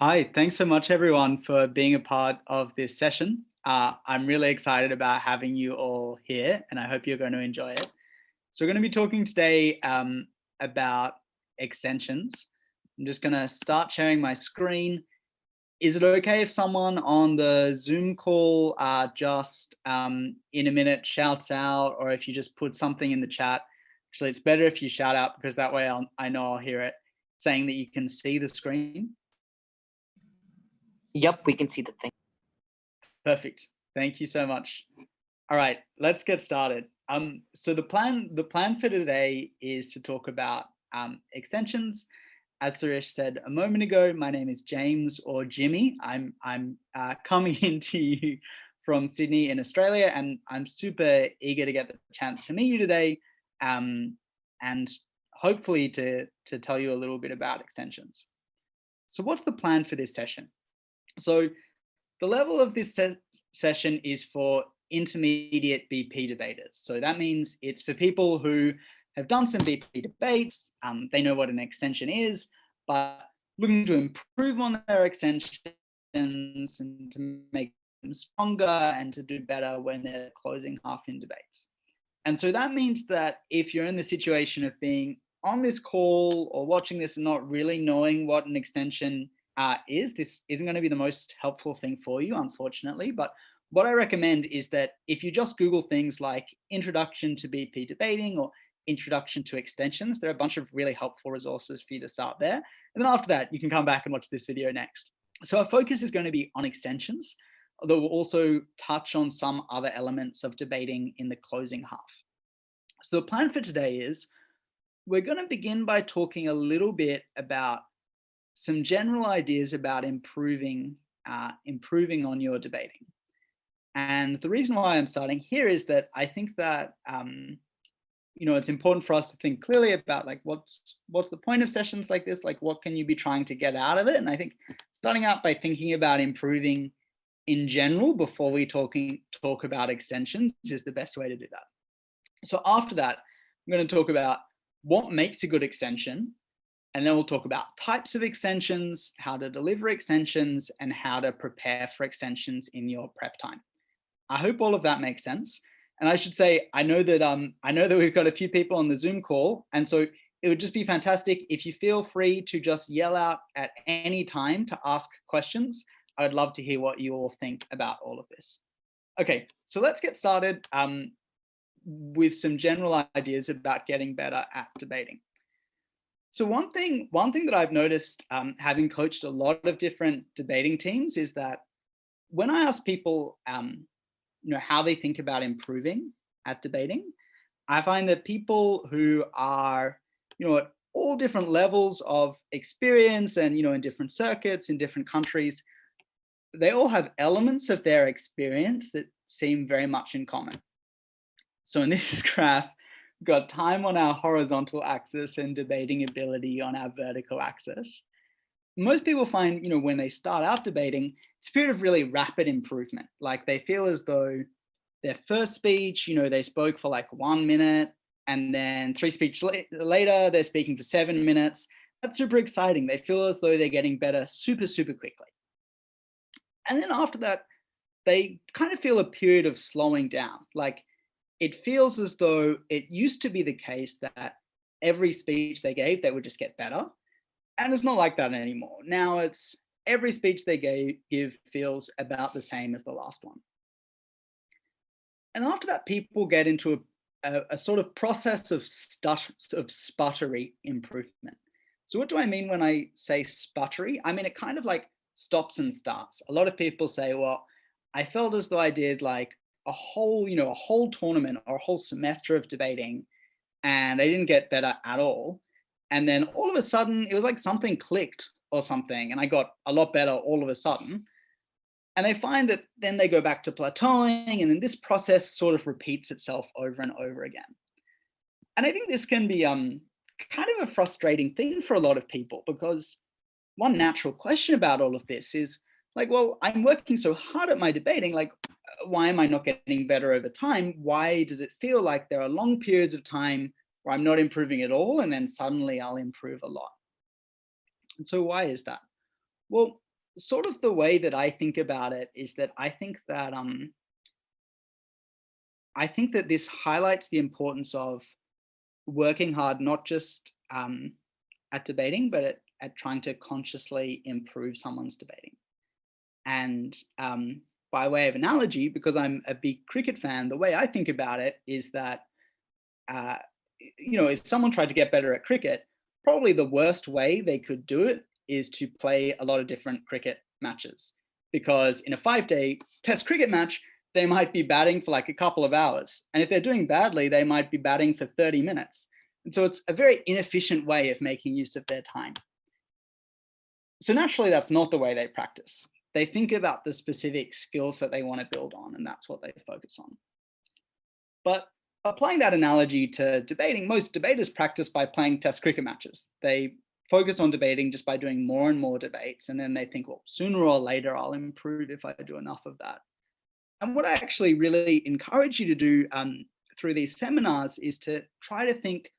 Hi, thanks so much everyone for being a part of this session. I'm really excited about having you all here and I hope you're going to enjoy it. So we're going to be talking today about extensions. I'm just going to start sharing my screen. Is it okay if someone on the Zoom call just in a minute shouts out, or if you just put something in the chat? Actually, it's better if you shout out because that way I know I'll hear it, saying that you can see the screen. Yep, we can see the thing. Perfect. Thank you so much. All right, let's get started. So the plan for today is to talk about extensions. As Suresh said a moment ago, my name is James or Jimmy. I'm coming into you from Sydney in Australia, and I'm super eager to get the chance to meet you today, and hopefully to tell you a little bit about extensions. So what's the plan for this session? So the level of this session is for intermediate BP debaters. So that means it's for people who have done some BP debates, they know what an extension is, but looking to improve on their extensions and to make them stronger and to do better when they're closing half in debates. And so that means that if you're in the situation of being on this call or watching this and not really knowing what an extension this isn't going to be the most helpful thing for you, unfortunately. But what I recommend is that if you just Google things like introduction to BP debating or introduction to extensions, there are a bunch of really helpful resources for you to start there. And then after that, you can come back and watch this video next. So our focus is going to be on extensions, although we'll also touch on some other elements of debating in the closing half. So the plan for today is we're going to begin by talking a little bit about some general ideas about improving on your debating. And the reason why I'm starting here is that I think that it's important for us to think clearly about like what's the point of sessions like this, like what can you be trying to get out of it. And I think starting out by thinking about improving in general before we talk about extensions is the best way to do that. So after that, I'm going to talk about what makes a good extension. And then we'll talk about types of extensions, how to deliver extensions, and how to prepare for extensions in your prep time. I hope all of that makes sense. And I should say, I know that we've got a few people on the Zoom call, and so it would just be fantastic if you feel free to just yell out at any time to ask questions. I would love to hear what you all think about all of this. Okay, so let's get started with some general ideas about getting better at debating. So one thing that I've noticed, having coached a lot of different debating teams, is that when I ask people, how they think about improving at debating, I find that people who are, at all different levels of experience and, in different circuits in different countries, they all have elements of their experience that seem very much in common. So in this graph, we've got time on our horizontal axis and debating ability on our vertical axis. Most people find, when they start out debating, it's a period of really rapid improvement. Like they feel as though their first speech, they spoke for like 1 minute, and then 3 speeches later, they're speaking for 7 minutes. That's super exciting. They feel as though they're getting better super, super quickly. And then after that, they kind of feel a period of slowing down. Like it feels as though it used to be the case that every speech they gave, they would just get better. And it's not like that anymore. Now it's every speech they give feels about the same as the last one. And after that, people get into a sort of process of sputtery improvement. So what do I mean when I say sputtery? I mean, it kind of like stops and starts. A lot of people say, well, I felt as though I did like a whole tournament or a whole semester of debating, and I didn't get better at all. And then all of a sudden, it was like something clicked or something, and I got a lot better all of a sudden. And they find that then they go back to plateauing, and then this process sort of repeats itself over and over again. And I think this can be kind of a frustrating thing for a lot of people, because one natural question about all of this is like, well, I'm working so hard at my debating, like, why am I not getting better over time? Why does it feel like there are long periods of time where I'm not improving at all, and then suddenly I'll improve a lot? And so why is that? Well, sort of the way that I think about it is that I think that this highlights the importance of working hard, not just at debating, but at trying to consciously improve someone's debating. And by way of analogy, because I'm a big cricket fan, the way I think about it is that, uh, if someone tried to get better at cricket, probably the worst way they could do it is to play a lot of different cricket matches. Because in a 5-day test cricket match, they might be batting for like a couple of hours. And if they're doing badly, they might be batting for 30 minutes. And so it's a very inefficient way of making use of their time. So naturally, that's not the way they practice. They think about the specific skills that they want to build on, and that's what they focus on. But applying that analogy to debating, most debaters practice by playing test cricket matches. They focus on debating just by doing more and more debates, and then they think, well, sooner or later, I'll improve if I do enough of that. And what I actually really encourage you to do through these seminars is to try to think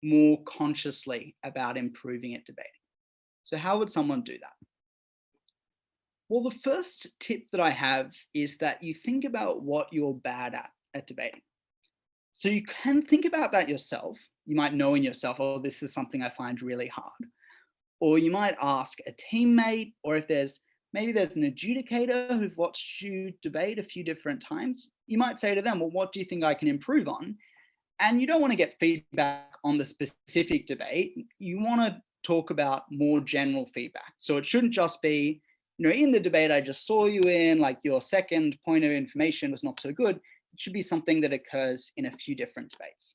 more consciously about improving at debating. So how would someone do that? Well, the first tip that I have is that you think about what you're bad at debating. So you can think about that yourself. You might know in yourself, oh, this is something I find really hard. Or you might ask a teammate, or if maybe there's an adjudicator who've watched you debate a few different times, you might say to them, well, what do you think I can improve on? And you don't want to get feedback on the specific debate. You want to talk about more general feedback. So it shouldn't just be, in the debate I just saw you in, like your second point of information was not so good. It should be something that occurs in a few different debates.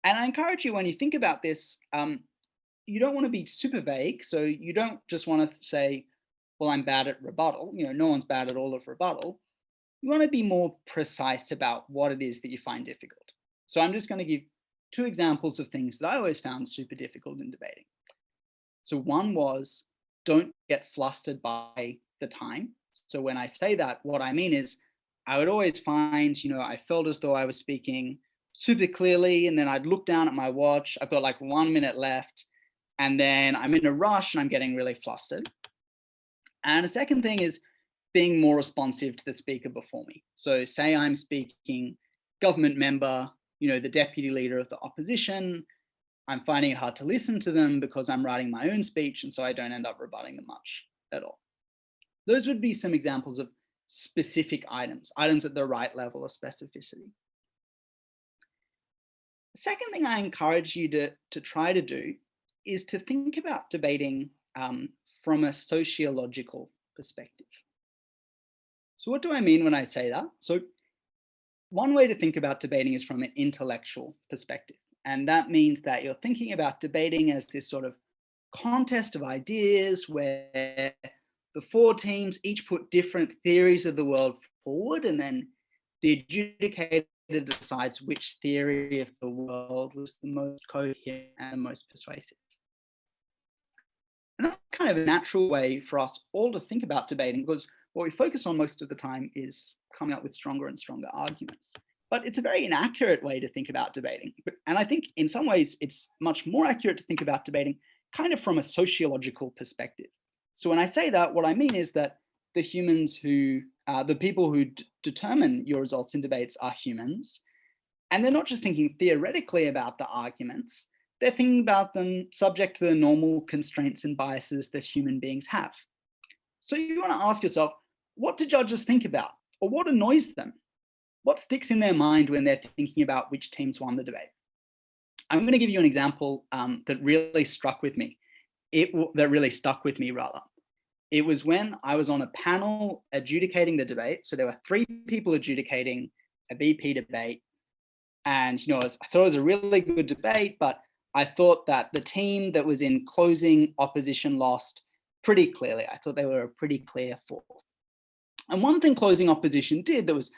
And I encourage you, when you think about this, you don't want to be super vague. So you don't just want to say, well, I'm bad at rebuttal. No one's bad at all of rebuttal. You want to be more precise about what it is that you find difficult. So I'm just going to give 2 examples of things that I always found super difficult in debating. So one was, don't get flustered by the time. So when I say that, what I mean is I would always find, I felt as though I was speaking super clearly, and then I'd look down at my watch. I've got like 1 minute left, and then I'm in a rush and I'm getting really flustered. And the second thing is being more responsive to the speaker before me. So say I'm speaking government member, the deputy leader of the opposition. I'm finding it hard to listen to them because I'm writing my own speech, and so I don't end up rebutting them much at all. Those would be some examples of specific items at the right level of specificity. The second thing I encourage you to try to do is to think about debating from a sociological perspective. So what do I mean when I say that? So one way to think about debating is from an intellectual perspective. And that means that you're thinking about debating as this sort of contest of ideas where the 4 teams each put different theories of the world forward, and then the adjudicator decides which theory of the world was the most coherent and the most persuasive. And that's kind of a natural way for us all to think about debating, because what we focus on most of the time is coming up with stronger and stronger arguments. But it's a very inaccurate way to think about debating. And I think in some ways, it's much more accurate to think about debating kind of from a sociological perspective. So when I say that, what I mean is that the people who determine your results in debates are humans. And they're not just thinking theoretically about the arguments, they're thinking about them subject to the normal constraints and biases that human beings have. So you want to ask yourself, what do judges think about? Or what annoys them? What sticks in their mind when they're thinking about which teams won the debate? I'm going to give you an example that really stuck with me. It was when I was on a panel adjudicating the debate. So there were 3 people adjudicating a BP debate. And I thought it was a really good debate, but I thought that the team that was in closing opposition lost pretty clearly. I thought they were a pretty clear 4th. And one thing closing opposition did that was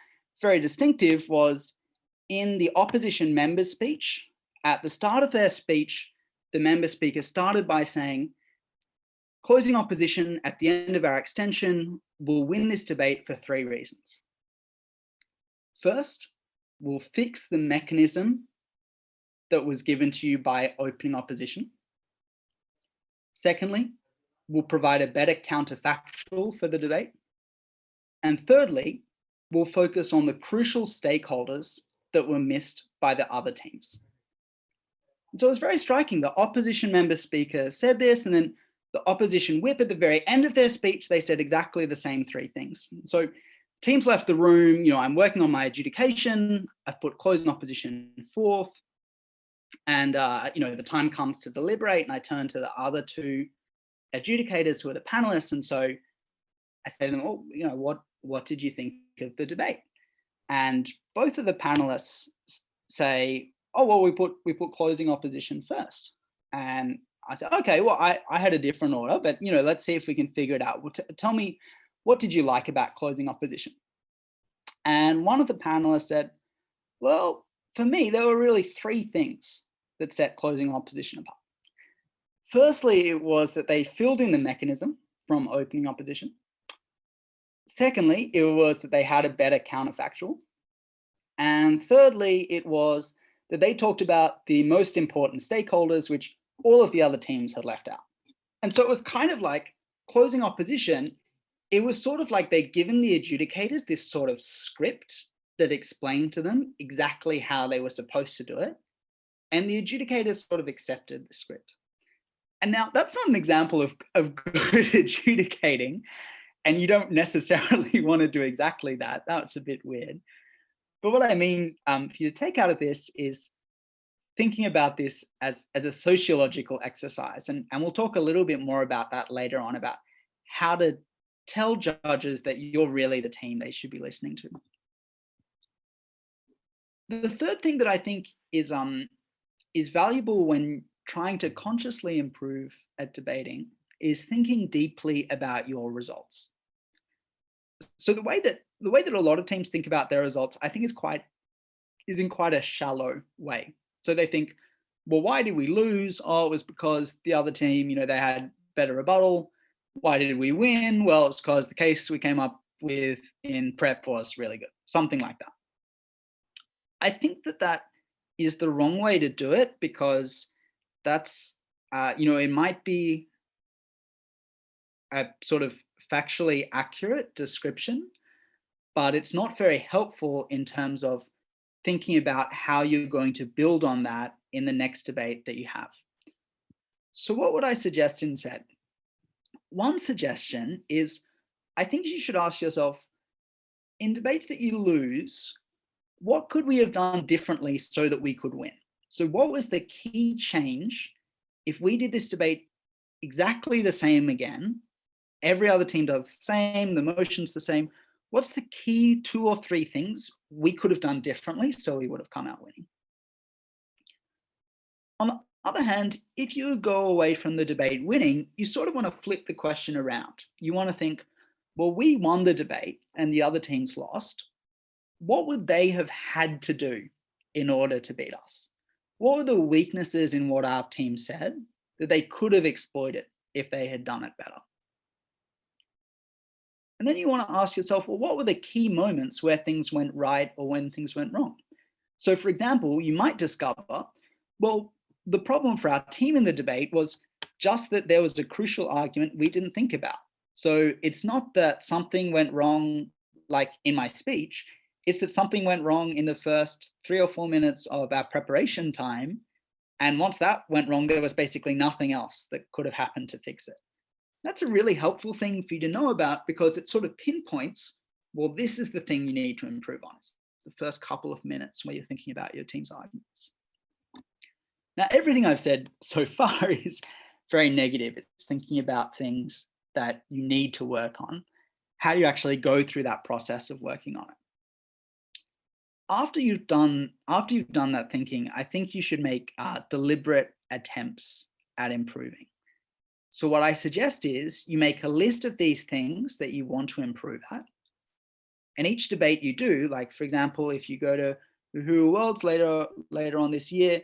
very distinctive was in the opposition member's speech. At the start of their speech, the member speaker started by saying, closing opposition at the end of our extension will win this debate for 3 reasons. First, we'll fix the mechanism that was given to you by opening opposition. Secondly, we'll provide a better counterfactual for the debate. And thirdly, we'll focus on the crucial stakeholders that were missed by the other teams. So it's very striking. The opposition member speaker said this, and then the opposition whip at the very end of their speech, they said exactly the same three things. So teams left the room, I'm working on my adjudication, I've put closing opposition fourth, and the time comes to deliberate, and I turn to the other two adjudicators who are the panelists, and so I say to them, what did you think of the debate? And both of the panelists say, oh, well, we put closing opposition first. And I said, okay, well, I had a different order, but let's see if we can figure it out. Well, tell me, what did you like about closing opposition? And one of the panelists said, well, for me, there were really three things that set closing opposition apart. Firstly, it was that they filled in the mechanism from opening opposition. Secondly, it was that they had a better counterfactual. And thirdly, it was that they talked about the most important stakeholders, which all of the other teams had left out. And so it was kind of like closing opposition. It was sort of like they'd given the adjudicators this sort of script that explained to them exactly how they were supposed to do it. And the adjudicators sort of accepted the script. And now that's not an example of good adjudicating, and you don't necessarily want to do exactly that. That's a bit weird. But what I mean for you to take out of this is thinking about this as a sociological exercise. And we'll talk a little bit more about that later on, about how to tell judges that you're really the team they should be listening to. The third thing that I think is valuable when trying to consciously improve at debating is thinking deeply about your results. So the way that a lot of teams think about their results, I think, is in quite a shallow way. So they think, well, why did we lose? Oh, it was because the other team, they had better rebuttal. Why did we win? Well, it's because the case we came up with in prep was really good. Something like that. I think that is the wrong way to do it, because that's, it might be a sort of factually accurate description, but it's not very helpful in terms of thinking about how you're going to build on that in the next debate that you have. So what would I suggest instead? One suggestion is, I think you should ask yourself, in debates that you lose, what could we have done differently so that we could win? So what was the key change if we did this debate exactly the same again? Every other team does the same, the motion's the same. What's the key 2 or 3 things we could have done differently so we would have come out winning? On the other hand, if you go away from the debate winning, you sort of want to flip the question around. You want to think, well, we won the debate and the other teams lost. What would they have had to do in order to beat us? What were the weaknesses in what our team said that they could have exploited if they had done it better? And then you want to ask yourself, well, what were the key moments where things went right or when things went wrong? So for example, you might discover, well, the problem for our team in the debate was just that there was a crucial argument we didn't think about. So it's not that something went wrong, like in my speech, it's that something went wrong in the first 3 or 4 minutes of our preparation time. And once that went wrong, there was basically nothing else that could have happened to fix it. That's a really helpful thing for you to know about, because it sort of pinpoints, well, this is the thing you need to improve on. It's the first couple of minutes where you're thinking about your team's arguments. Now, everything I've said so far is very negative. It's thinking about things that you need to work on. How do you actually go through that process of working on it? After you've done that thinking, I think you should make deliberate attempts at improving. So what I suggest is you make a list of these things that you want to improve at. And each debate you do, like for example, if you go to Who Worlds later on this year,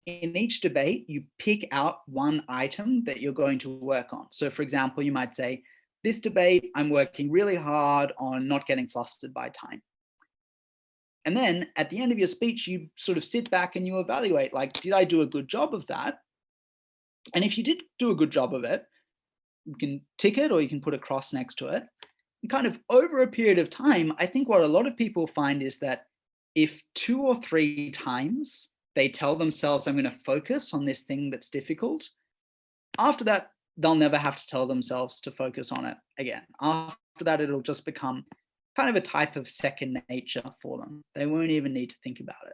in each debate, you pick out one item that you're going to work on. So for example, you might say, this debate, I'm working really hard on not getting flustered by time. And then at the end of your speech, you sort of sit back and you evaluate, like, did I do a good job of that? And if you did do a good job of it, can tick it or you can put a cross next to it. And kind of over a period of time, I think what a lot of people find is that if 2 or 3 times they tell themselves, I'm going to focus on this thing that's difficult, after that, they'll never have to tell themselves to focus on it again. After that, it'll just become kind of a type of second nature for them. They won't even need to think about it.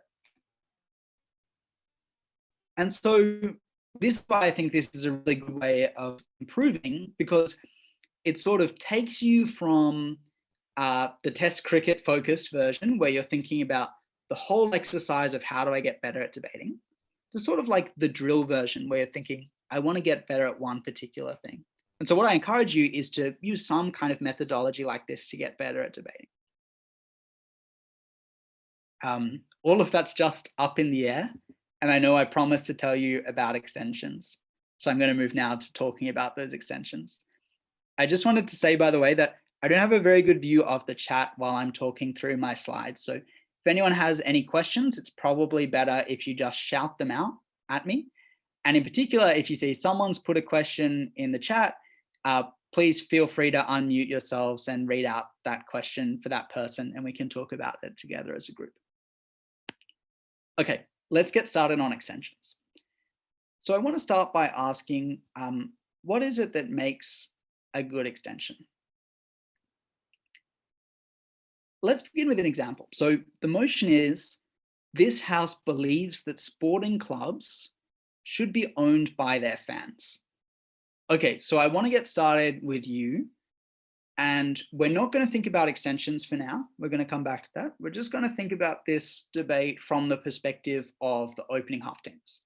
And so this is why I think this is a really good way of improving, because it sort of takes you from the test cricket focused version where you're thinking about the whole exercise of how do I get better at debating, to sort of like the drill version where you're thinking, I want to get better at one particular thing. And so what I encourage you is to use some kind of methodology like this to get better at debating. All of that's just up in the air. And I know I promised to tell you about extensions. So I'm going to move now to talking about those extensions. I just wanted to say, by the way, that I don't have a very good view of the chat while I'm talking through my slides. So if anyone has any questions, it's probably better if you just shout them out at me. And in particular, if you see someone's put a question in the chat, please feel free to unmute yourselves and read out that question for that person, and we can talk about it together as a group. Okay, let's get started on extensions. So I want to start by asking, what is it that makes a good extension? Let's begin with an example. So the motion is, this house believes that sporting clubs should be owned by their fans. Okay, so I want to get started with you, and we're not going to think about extensions for now. We're going to come back to that. We're just going to think about this debate from the perspective of the opening half teams.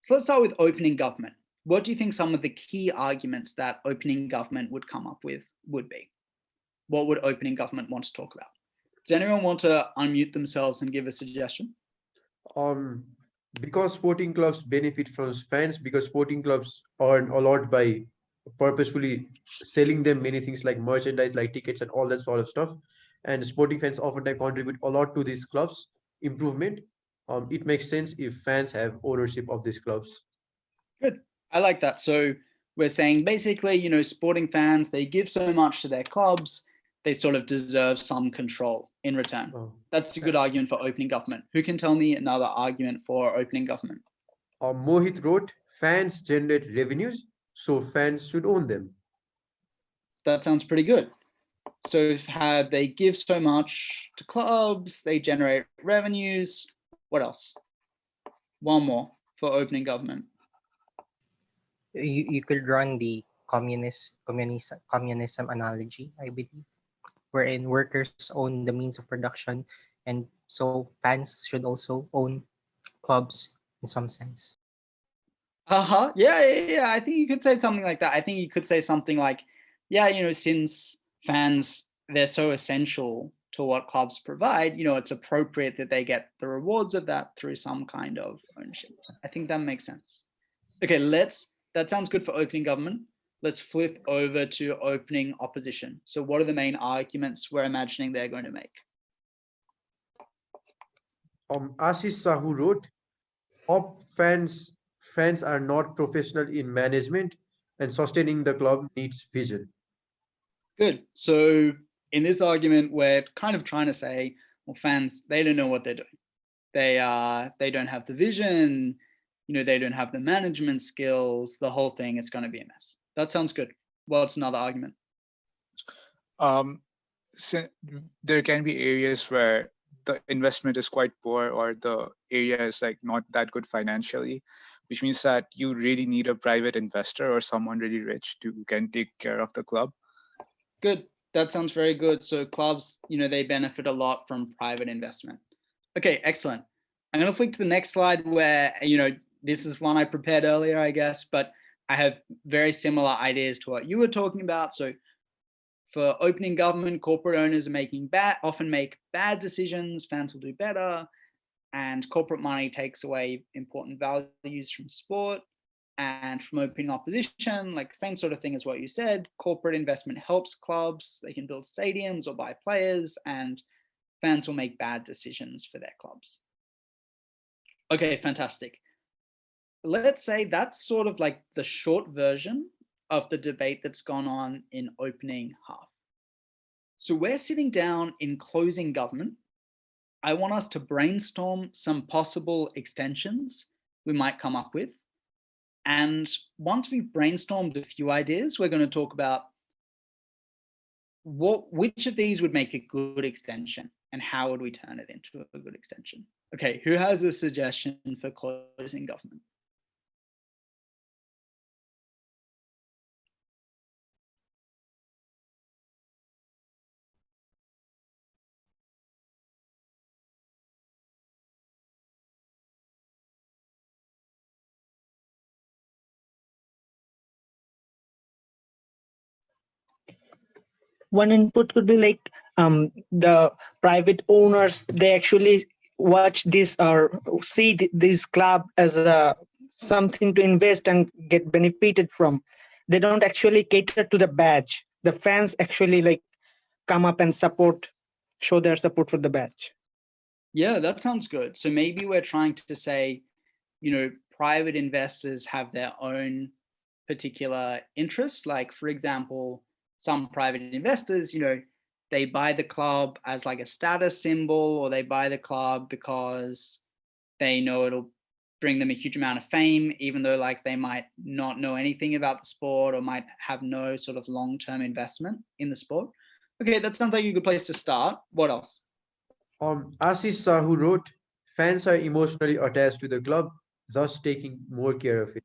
So let's start with opening government. What do you think some of the key arguments that opening government would come up with would be? What would opening government want to talk about? Does anyone want to unmute themselves and give a suggestion? Because sporting clubs benefit from fans, because sporting clubs earn a lot by purposefully selling them many things like merchandise, like tickets and all that sort of stuff. And sporting fans oftentimes contribute a lot to these clubs' improvement. It makes sense if fans have ownership of these clubs. Good. I like that. So we're saying basically, you know, sporting fans, they give so much to their clubs, they sort of deserve some control in return. That's a good argument for opening government. Who can tell me another argument for opening government? Mohit wrote, fans generate revenues, so fans should own them. That sounds pretty good. So they give so much to clubs, they generate revenues. What else? One more for opening government. You could run the communism analogy, I believe, wherein workers own the means of production, and so fans should also own clubs in some sense. Yeah. I think you could say something like that. I think you could say something like, yeah, you know, since fans, they're so essential to what clubs provide, you know, it's appropriate that they get the rewards of that through some kind of ownership. I think that makes sense. Okay, that sounds good for opening government. Let's flip over to opening opposition. So what are the main arguments we're imagining they're going to make? Ashish Sahu wrote, fans are not professional in management, and sustaining the club needs vision. Good. So in this argument, we're kind of trying to say, well, fans, they don't know what they're doing. They don't have the vision, you know, they don't have the management skills, the whole thing is going to be a mess. That sounds good. What's another argument? So there can be areas where the investment is quite poor, or the area is like not that good financially, which means that you really need a private investor or someone really rich to can take care of the club. Good. That sounds very good. So clubs, you know, they benefit a lot from private investment. Okay, excellent. I'm going to flick to the next slide where, you know, this is one I prepared earlier, I guess, but I have very similar ideas to what you were talking about. So for opening government, corporate owners are often make bad decisions, fans will do better, and corporate money takes away important values from sport. And from opening opposition, like same sort of thing as what you said, corporate investment helps clubs, they can build stadiums or buy players, and fans will make bad decisions for their clubs. Okay, fantastic. Let's say that's sort of like the short version of the debate that's gone on in opening half. So we're sitting down in closing government. I want us to brainstorm some possible extensions we might come up with. And once we've brainstormed a few ideas, we're going to talk about which of these would make a good extension and how would we turn it into a good extension. Okay, who has a suggestion for closing government? One input could be like the private owners, they actually watch this or see this club as a something to invest and get benefited from. They don't actually cater to the badge. The fans actually like come up and show their support for the badge. Yeah, that sounds good. So maybe we're trying to say, private investors have their own particular interests. Like, for example, some private investors, they buy the club as like a status symbol, or they buy the club because they know it'll bring them a huge amount of fame, even though like they might not know anything about the sport or might have no sort of long-term investment in the sport. Okay, that sounds like a good place to start. What else? Ashish Sahu wrote, fans are emotionally attached to the club, thus taking more care of it.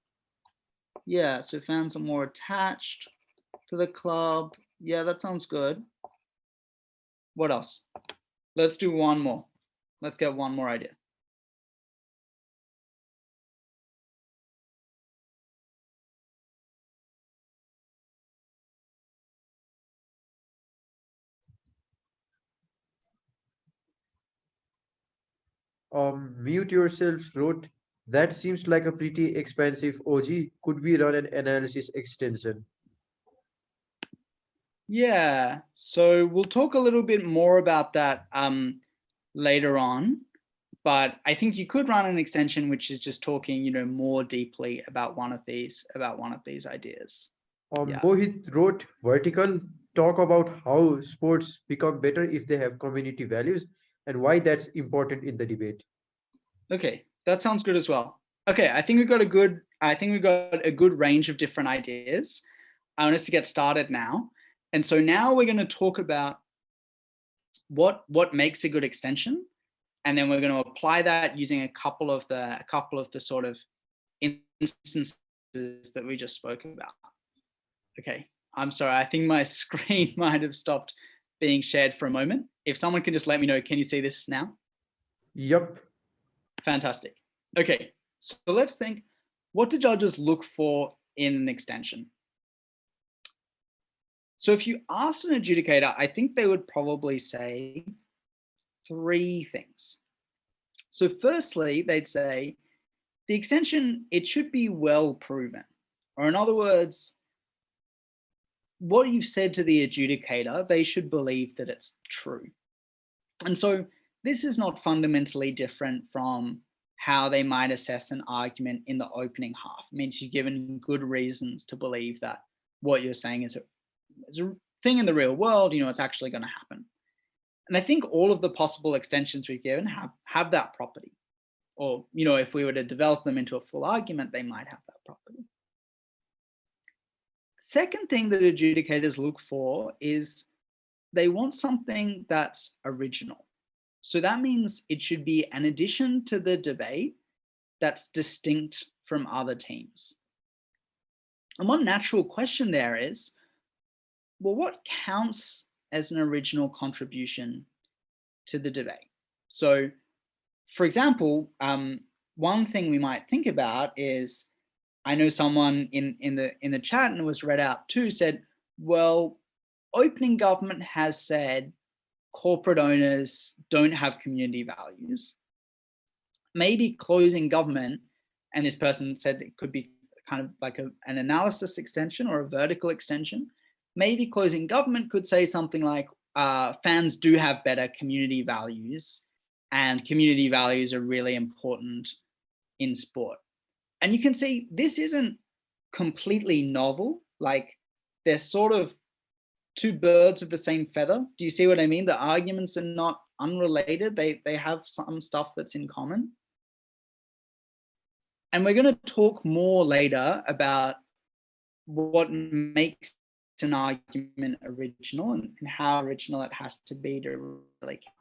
Yeah, so fans are more attached to the club. Yeah, that sounds good. What else? Let's do one more. Let's get one more idea. Mute Yourself wrote, that seems like a pretty expensive OG. Could we run an analysis extension? Yeah, so we'll talk a little bit more about that later on, but I think you could run an extension which is just talking, more deeply about one of these ideas. Yeah. Mohit wrote, vertical, talk about how sports become better if they have community values and why that's important in the debate. Okay, that sounds good as well. Okay, I think we've got a good range of different ideas. I want us to get started now. And so now we're going to talk about what makes a good extension, and then we're going to apply that using a couple of the sort of instances that we just spoke about. Okay, I'm sorry, I think my screen might have stopped being shared for a moment. If someone can just let me know, can you see this now? Yup. Fantastic. Okay, so let's think, what do judges look for in an extension? So if you ask an adjudicator, I think they would probably say 3 things. So firstly, they'd say the extension, it should be well proven. Or in other words, what you've said to the adjudicator, they should believe that it's true. And so this is not fundamentally different from how they might assess an argument in the opening half. It means you've given good reasons to believe that what you're saying is a thing in the real world, it's actually going to happen. And I think all of the possible extensions we've given have that property. Or, if we were to develop them into a full argument, they might have that property. Second thing that adjudicators look for is they want something that's original. So that means it should be an addition to the debate that's distinct from other teams. And one natural question there is, well, what counts as an original contribution to the debate? So, for example, one thing we might think about is, I know someone in the chat, and it was read out too, said, well, opening government has said corporate owners don't have community values. Maybe closing government, and this person said it could be kind of like an analysis extension or a vertical extension. Maybe closing government could say something like, fans do have better community values, and community values are really important in sport. And you can see this isn't completely novel. Like they're sort of two birds of the same feather. Do you see what I mean? The arguments are not unrelated. They have some stuff that's in common. And we're going to talk more later about what makes an argument original and how original it has to be to really count.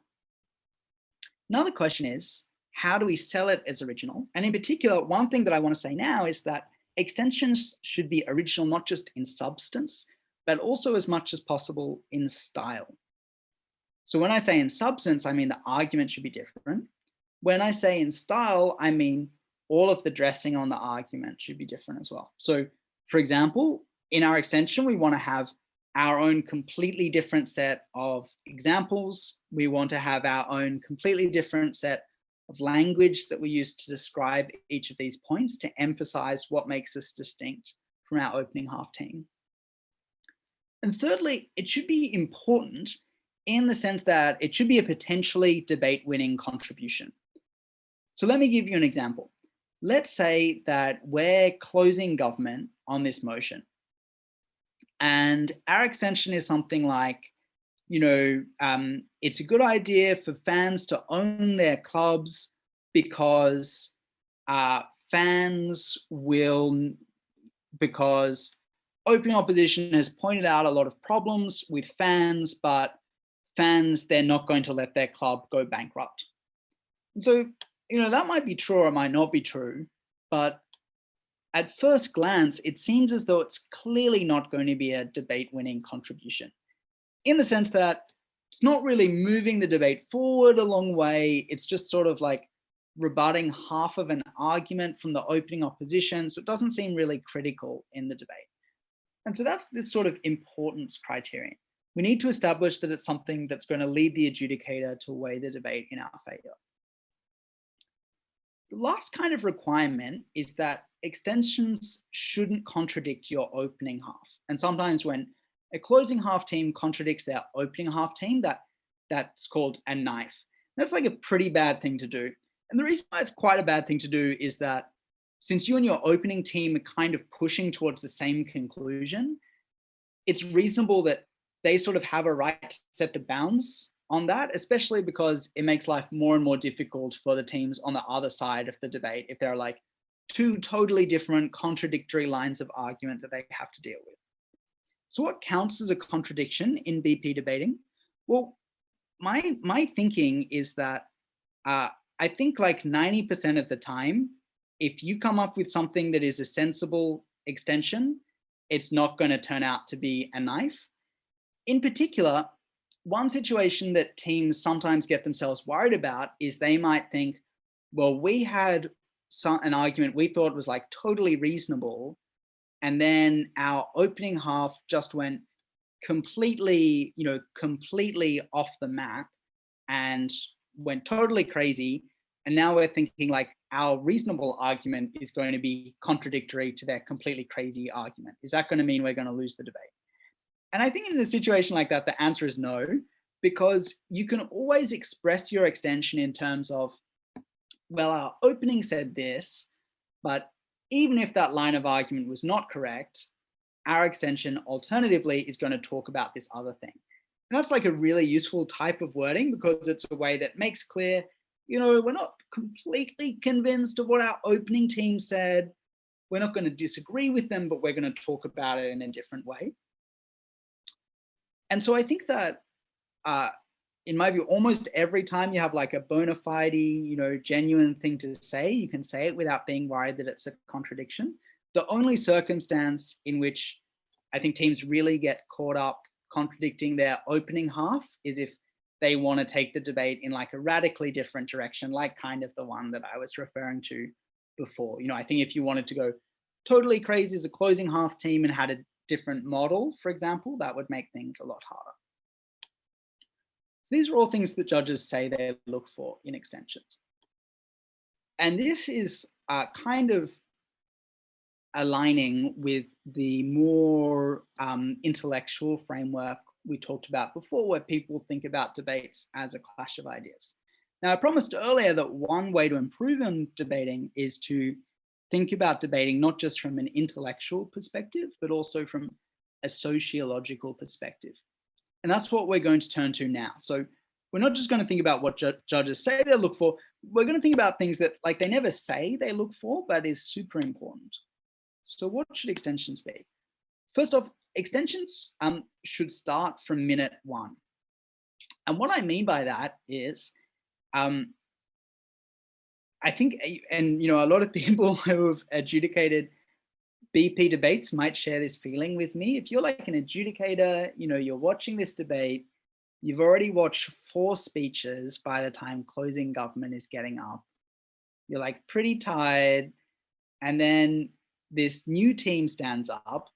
Another question is, how do we sell it as original? And in particular, one thing that I want to say now is that extensions should be original, not just in substance, but also as much as possible in style. So when I say in substance, I mean the argument should be different. When I say in style, I mean all of the dressing on the argument should be different as well. So for example, in our extension, we want to have our own completely different set of examples. We want to have our own completely different set of language that we use to describe each of these points to emphasize what makes us distinct from our opening half team. And thirdly, it should be important in the sense that it should be a potentially debate-winning contribution. So let me give you an example. Let's say that we're closing government on this motion. And our extension is something like, it's a good idea for fans to own their clubs because open opposition has pointed out a lot of problems with fans, but fans, they're not going to let their club go bankrupt. And so, that might be true or it might not be true, but at first glance, it seems as though it's clearly not going to be a debate-winning contribution, in the sense that it's not really moving the debate forward a long way. It's just sort of like rebutting half of an argument from the opening opposition. So it doesn't seem really critical in the debate. And so that's this sort of importance criterion. We need to establish that it's something that's going to lead the adjudicator to weigh the debate in our favor. The last kind of requirement is that extensions shouldn't contradict your opening half. And sometimes when a closing half team contradicts their opening half team, that's called a knife. That's like a pretty bad thing to do. And the reason why it's quite a bad thing to do is that since you and your opening team are kind of pushing towards the same conclusion, it's reasonable that they sort of have a right to set the bounds on that, especially because it makes life more and more difficult for the teams on the other side of the debate if there are like two totally different contradictory lines of argument that they have to deal with. So what counts as a contradiction in BP debating? Well, my thinking is that I think like 90% of the time, if you come up with something that is a sensible extension, it's not going to turn out to be a knife. In particular, one situation that teams sometimes get themselves worried about is they might think, well, we had an argument we thought was like totally reasonable, and then our opening half just went completely off the map and went totally crazy. And now we're thinking like our reasonable argument is going to be contradictory to their completely crazy argument. Is that going to mean we're going to lose the debate? And I think in a situation like that, the answer is no, because you can always express your extension in terms of, well, our opening said this, but even if that line of argument was not correct, our extension alternatively is going to talk about this other thing. And that's like a really useful type of wording because it's a way that makes clear, we're not completely convinced of what our opening team said. We're not going to disagree with them, but we're going to talk about it in a different way. And so I think that in my view, almost every time you have like a bona fide, genuine thing to say, you can say it without being worried that it's a contradiction. The only circumstance in which I think teams really get caught up contradicting their opening half is if they want to take the debate in like a radically different direction, like kind of the one that I was referring to before. I think if you wanted to go totally crazy as a closing half team and had a different model, for example, that would make things a lot harder. So these are all things that judges say they look for in extensions. And this is kind of aligning with the more intellectual framework we talked about before, where people think about debates as a clash of ideas. Now, I promised earlier that one way to improve on debating is to think about debating not just from an intellectual perspective, but also from a sociological perspective. And that's what we're going to turn to now. So we're not just going to think about what judges say they look for. We're going to think about things that like they never say they look for, but is super important. So what should extensions be? First off, extensions should start from minute 1. And what I mean by that is, I think, and you know, a lot of people who have adjudicated BP debates might share this feeling with me. If you're like an adjudicator, you know, you're watching this debate, you've already watched 4 speeches by the time closing government is getting up. You're like pretty tired. And then this new team stands up.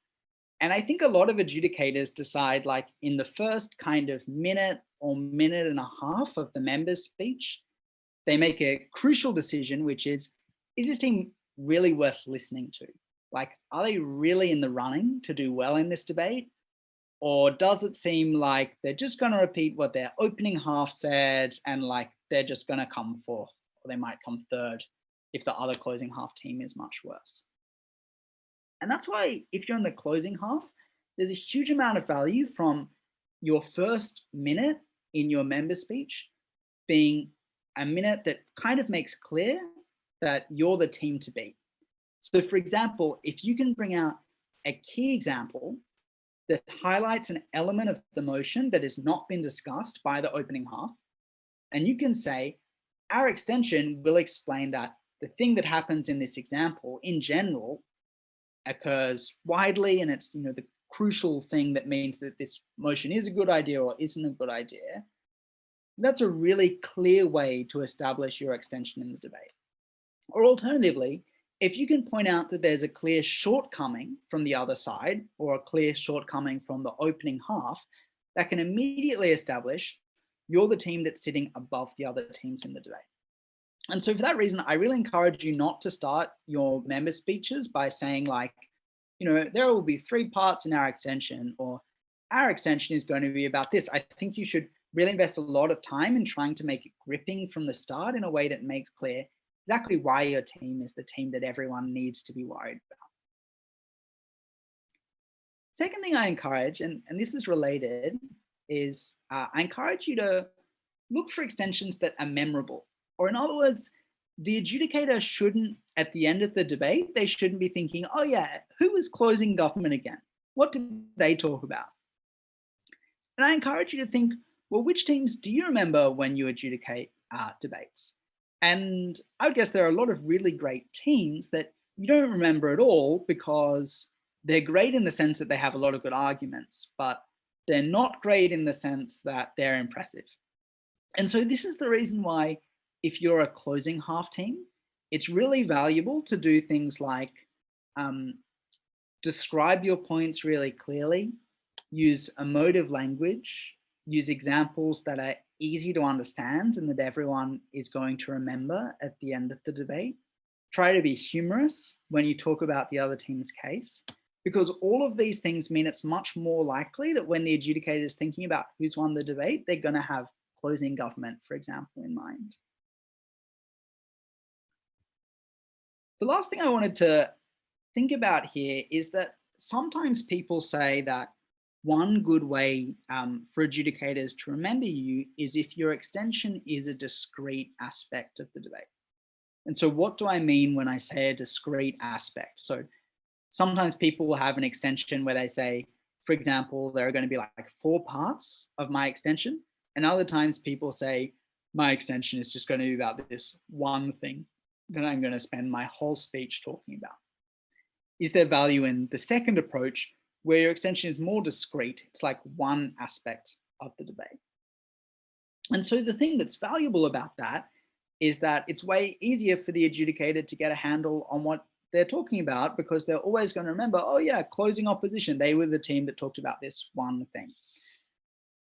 And I think a lot of adjudicators decide like in the first kind of minute or minute and a half of the member's speech, they make a crucial decision, which is this team really worth listening to? Like, are they really in the running to do well in this debate? Or does it seem like they're just going to repeat what their opening half said and like they're just going to come fourth, or they might come third if the other closing half team is much worse? And that's why if you're in the closing half, there's a huge amount of value from your first minute in your member speech being a minute that kind of makes clear that you're the team to beat. So for example, if you can bring out a key example that highlights an element of the motion that has not been discussed by the opening half, and you can say, our extension will explain that the thing that happens in this example in general occurs widely, and it's, you know, the crucial thing that means that this motion is a good idea or isn't a good idea. That's a really clear way to establish your extension in the debate. Or alternatively, if you can point out that there's a clear shortcoming from the other side or a clear shortcoming from the opening half, that can immediately establish you're the team that's sitting above the other teams in the debate. And so for that reason, I really encourage you not to start your member speeches by saying like, you know, there will be 3 parts in our extension, or our extension is going to be about this. I think you should really invest a lot of time in trying to make it gripping from the start in a way that makes clear exactly why your team is the team that everyone needs to be worried about. Second thing I encourage, and this is related, is I encourage you to look for extensions that are memorable. Or in other words, the adjudicator shouldn't, at the end of the debate, they shouldn't be thinking, oh yeah, who was closing government again? What did they talk about? And I encourage you to think, well, which teams do you remember when you adjudicate debates? And I would guess there are a lot of really great teams that you don't remember at all because they're great in the sense that they have a lot of good arguments, but they're not great in the sense that they're impressive. And so this is the reason why if you're a closing half team, it's really valuable to do things like describe your points really clearly, use emotive language, use examples that are easy to understand and that everyone is going to remember at the end of the debate. Try to be humorous when you talk about the other team's case, because all of these things mean it's much more likely that when the adjudicator is thinking about who's won the debate, they're going to have closing government, for example, in mind. The last thing I wanted to think about here is that sometimes people say that one good way for adjudicators to remember you is if your extension is a discrete aspect of the debate. And so what do I mean when I say a discrete aspect? So sometimes people will have an extension where they say, for example, there are going to be like 4 parts of my extension. And other times people say, my extension is just going to be about this one thing that I'm going to spend my whole speech talking about. Is there value in the second approach, where your extension is more discrete? It's like one aspect of the debate. And so the thing that's valuable about that is that it's way easier for the adjudicator to get a handle on what they're talking about, because they're always going to remember, oh yeah, closing opposition, they were the team that talked about this one thing.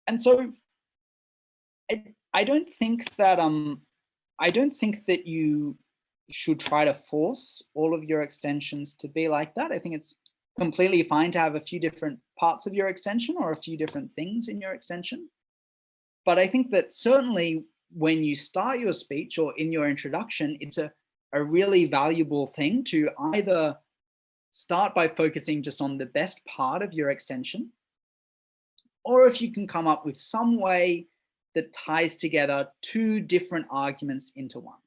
And so I don't think that you should try to force all of your extensions to be like that. I think it's completely fine to have a few different parts of your extension or a few different things in your extension. But I think that certainly when you start your speech or in your introduction, it's a a really valuable thing to either start by focusing just on the best part of your extension, or if you can come up with some way that ties together two different arguments into one.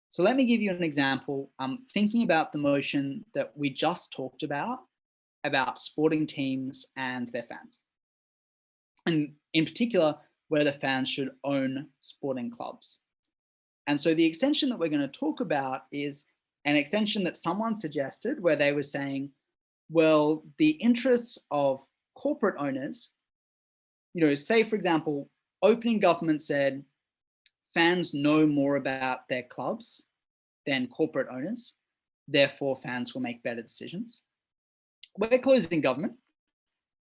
So let me give you an example. Thinking about the motion that we just talked about sporting teams and their fans. And in particular, whether fans should own sporting clubs. And so the extension that we're going to talk about is an extension that someone suggested where they were saying, well, the interests of corporate owners, say, for example, opening government said fans know more about their clubs than corporate owners, therefore fans will make better decisions. We're closing government,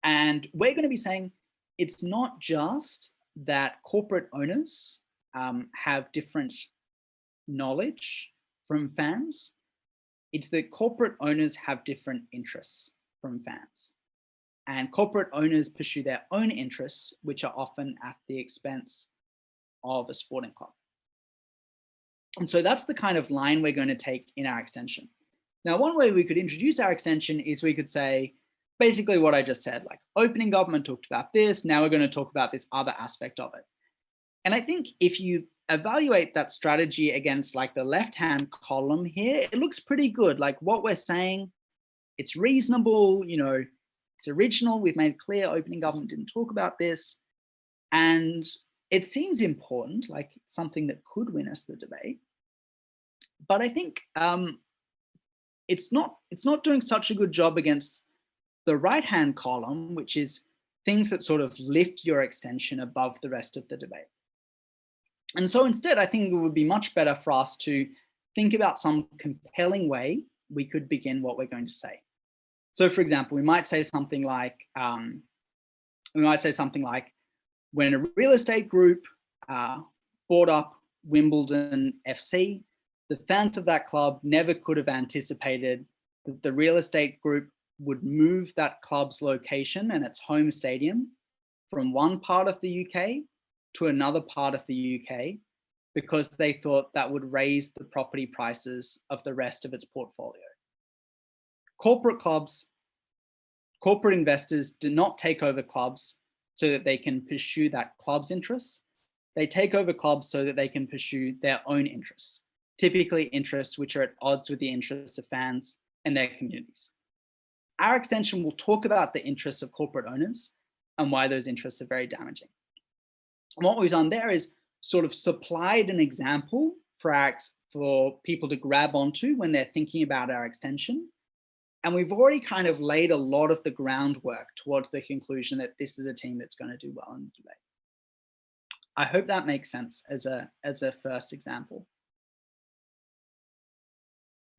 and we're going to be saying it's not just that corporate owners have different knowledge from fans, it's that corporate owners have different interests from fans. And corporate owners pursue their own interests, which are often at the expense of a sporting club. And so that's the kind of line we're going to take in our extension. Now, one way we could introduce our extension is we could say, basically what I just said, like opening government talked about this, now we're going to talk about this other aspect of it. And I think if you evaluate that strategy against like the left-hand column here, it looks pretty good. Like what we're saying, it's reasonable, it's original. We've made clear opening government didn't talk about this. And it seems important, like something that could win us the debate. But I think it's not doing such a good job against the right-hand column, which is things that sort of lift your extension above the rest of the debate. And so instead, I think it would be much better for us to think about some compelling way we could begin what we're going to say. So for example, we might say something like, when a real estate group bought up Wimbledon FC, the fans of that club never could have anticipated that the real estate group would move that club's location and its home stadium from one part of the UK to another part of the UK because they thought that would raise the property prices of the rest of its portfolio. Corporate investors do not take over clubs so that they can pursue that club's interests. They take over clubs so that they can pursue their own interests, typically interests which are at odds with the interests of fans and their communities. Our extension will talk about the interests of corporate owners and why those interests are very damaging. And what we've done there is sort of supplied an example for people to grab onto when they're thinking about our extension. And we've already kind of laid a lot of the groundwork towards the conclusion that this is a team that's going to do well in the debate. I hope that makes sense as a first example.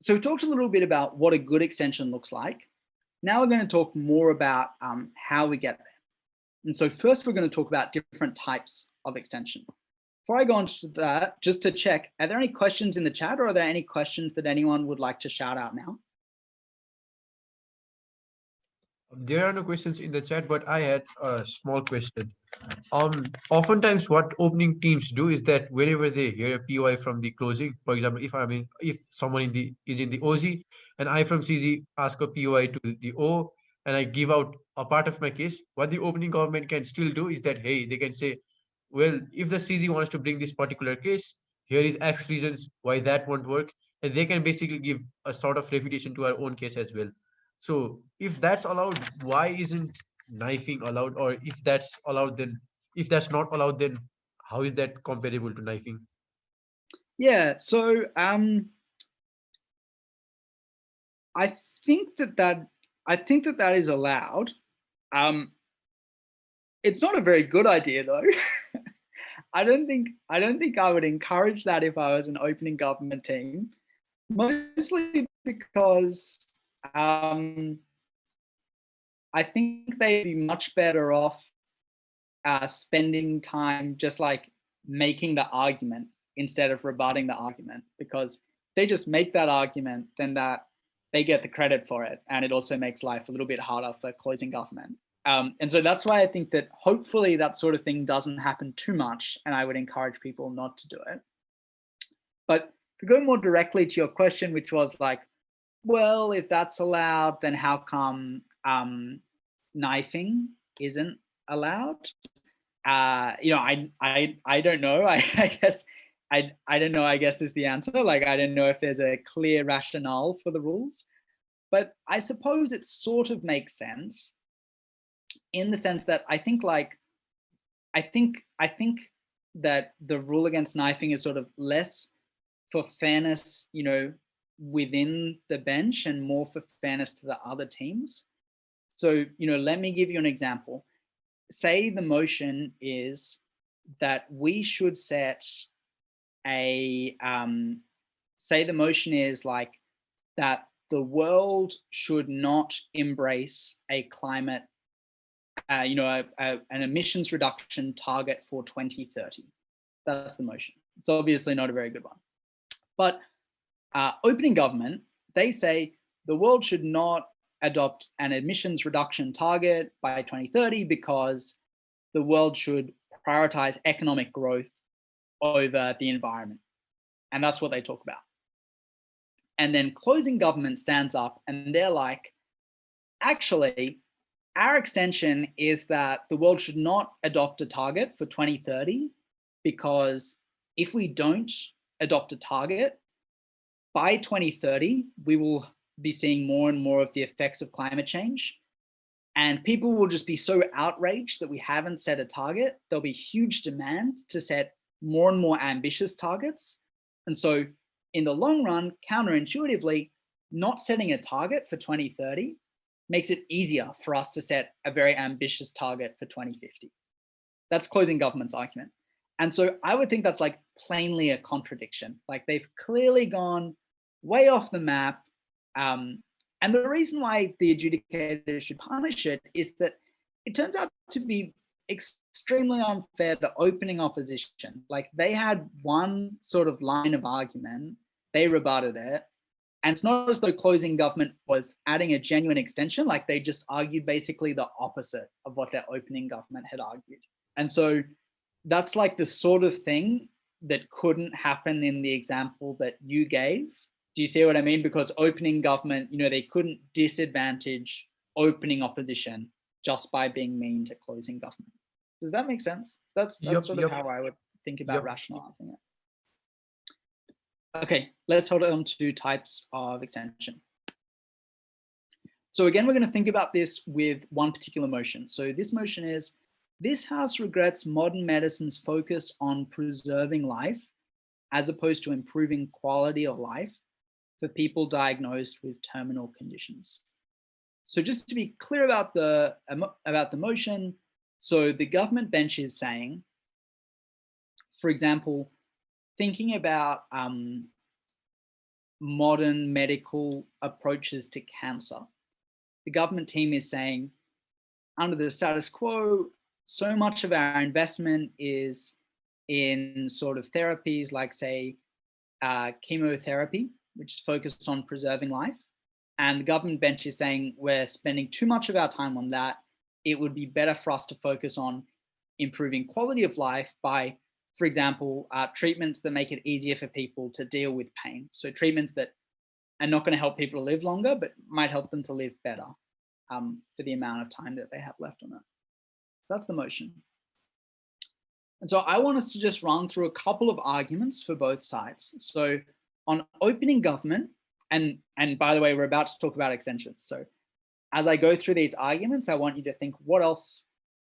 So we talked a little bit about what a good extension looks like. Now we're going to talk more about how we get there. And so first we're going to talk about different types of extension. Before I go on to that, just to check, are there any questions in the chat or are there any questions that anyone would like to shout out now? There are no questions in the chat, but I had a small question. Oftentimes what opening teams do is that whenever they hear a POI from the closing, for example, if someone is in the OZ and I from CZ ask a POI to the O and I give out a part of my case, what the opening government can still do is that, hey, they can say, well, if the CZ wants to bring this particular case, here is X reasons why that won't work. And they can basically give a sort of refutation to our own case as well. So if that's allowed, why isn't knifing allowed? Or if that's allowed, then if that's not allowed, then how is that comparable to knifing? Yeah, so I think that is allowed. It's not a very good idea though. I don't think I would encourage that if I was an opening government team, mostly because I think they'd be much better off spending time just like making the argument instead of rebutting the argument, because they just make that argument, then that they get the credit for it, and it also makes life a little bit harder for closing government. And so that's why I think that hopefully that sort of thing doesn't happen too much, and I would encourage people not to do it. But to go more directly to your question, which was like, well, if that's allowed, then how come knifing isn't allowed? You know, I don't know. I guess I don't know, I guess is the answer. Like, I don't know if there's a clear rationale for the rules, but I suppose it sort of makes sense in the sense that I think that the rule against knifing is sort of less for fairness, you know, within the bench and more for fairness to the other teams. So, you know, let me give you an example. Say the motion is that we should set a, say the motion is like that the world should not embrace a climate, you know, an emissions reduction target for 2030. That's the motion. It's obviously not a very good one. But opening government, they say the world should not adopt an emissions reduction target by 2030 because the world should prioritize economic growth over the environment. And that's what they talk about. And then closing government stands up and they're like, actually, our extension is that the world should not adopt a target for 2030 because if we don't adopt a target, by 2030, we will be seeing more and more of the effects of climate change. And people will just be so outraged that we haven't set a target. There'll be huge demand to set more and more ambitious targets. And so in the long run, counterintuitively, not setting a target for 2030 makes it easier for us to set a very ambitious target for 2050. That's closing government's argument. And so I would think that's like plainly a contradiction. Like they've clearly gone way off the map. And the reason why the adjudicator should punish it is that it turns out to be extremely unfair to opening opposition. Like they had one sort of line of argument, they rebutted it. And it's not as though closing government was adding a genuine extension, like they just argued basically the opposite of what their opening government had argued. And so that's like the sort of thing that couldn't happen in the example that you gave. Do you see what I mean? Because opening government, you know, they couldn't disadvantage opening opposition just by being mean to closing government. Does that make sense? That's sort of how I would think about rationalizing it. Okay, let's hold on to types of extension. So again, we're going to think about this with one particular motion. So this motion is, this House regrets modern medicine's focus on preserving life as opposed to improving quality of life for people diagnosed with terminal conditions. So just to be clear about the motion, so the government bench is saying, for example, thinking about modern medical approaches to cancer, the government team is saying, under the status quo, so much of our investment is in sort of therapies like, say, chemotherapy, which is focused on preserving life. And the government bench is saying we're spending too much of our time on that. It would be better for us to focus on improving quality of life by, for example, treatments that make it easier for people to deal with pain. So treatments that are not going to help people to live longer, but might help them to live better for the amount of time that they have left on it. That's the motion. And so I want us to just run through a couple of arguments for both sides. So on opening government, and by the way, we're about to talk about extensions. So as I go through these arguments, I want you to think, what else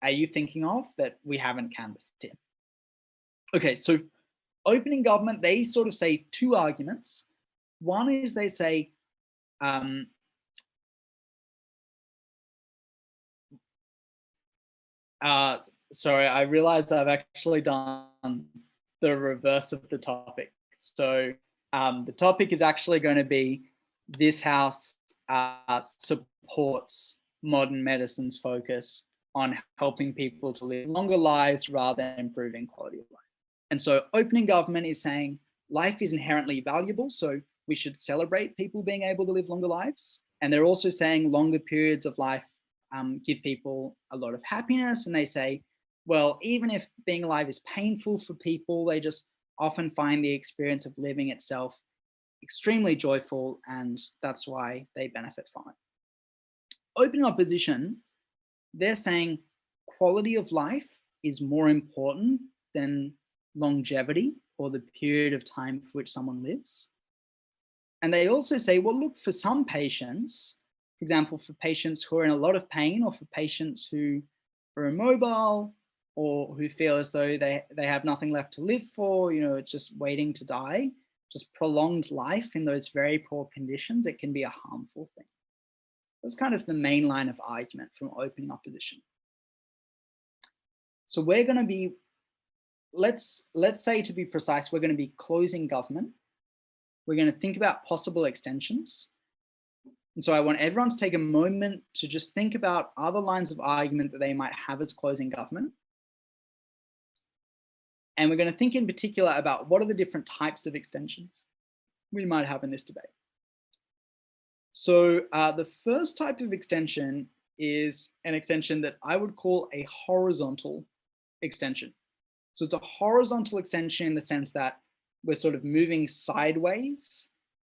are you thinking of that we haven't canvassed here? Okay, so opening government, they sort of say two arguments. One is they say, sorry, I realized I've actually done the reverse of the topic. So the topic is actually going to be, this House supports modern medicine's focus on helping people to live longer lives rather than improving quality of life. And so opening government is saying life is inherently valuable, so we should celebrate people being able to live longer lives. And they're also saying longer periods of life give people a lot of happiness. And they say, well, even if being alive is painful for people, they just often find the experience of living itself extremely joyful, and that's why they benefit from it. Open opposition, they're saying quality of life is more important than longevity or the period of time for which someone lives. And they also say, well, look, for some patients, for example, for patients who are in a lot of pain, or for patients who are immobile, or who feel as though they have nothing left to live for, it's just waiting to die, just prolonged life in those very poor conditions, it can be a harmful thing. That's kind of the main line of argument from opening opposition. So we're going to be, let's say, to be precise, we're going to be closing government. We're going to think about possible extensions. And so I want everyone to take a moment to just think about other lines of argument that they might have as closing government. And we're going to think in particular about what are the different types of extensions we might have in this debate. So the first type of extension is an extension that I would call a horizontal extension. So it's a horizontal extension in the sense that we're sort of moving sideways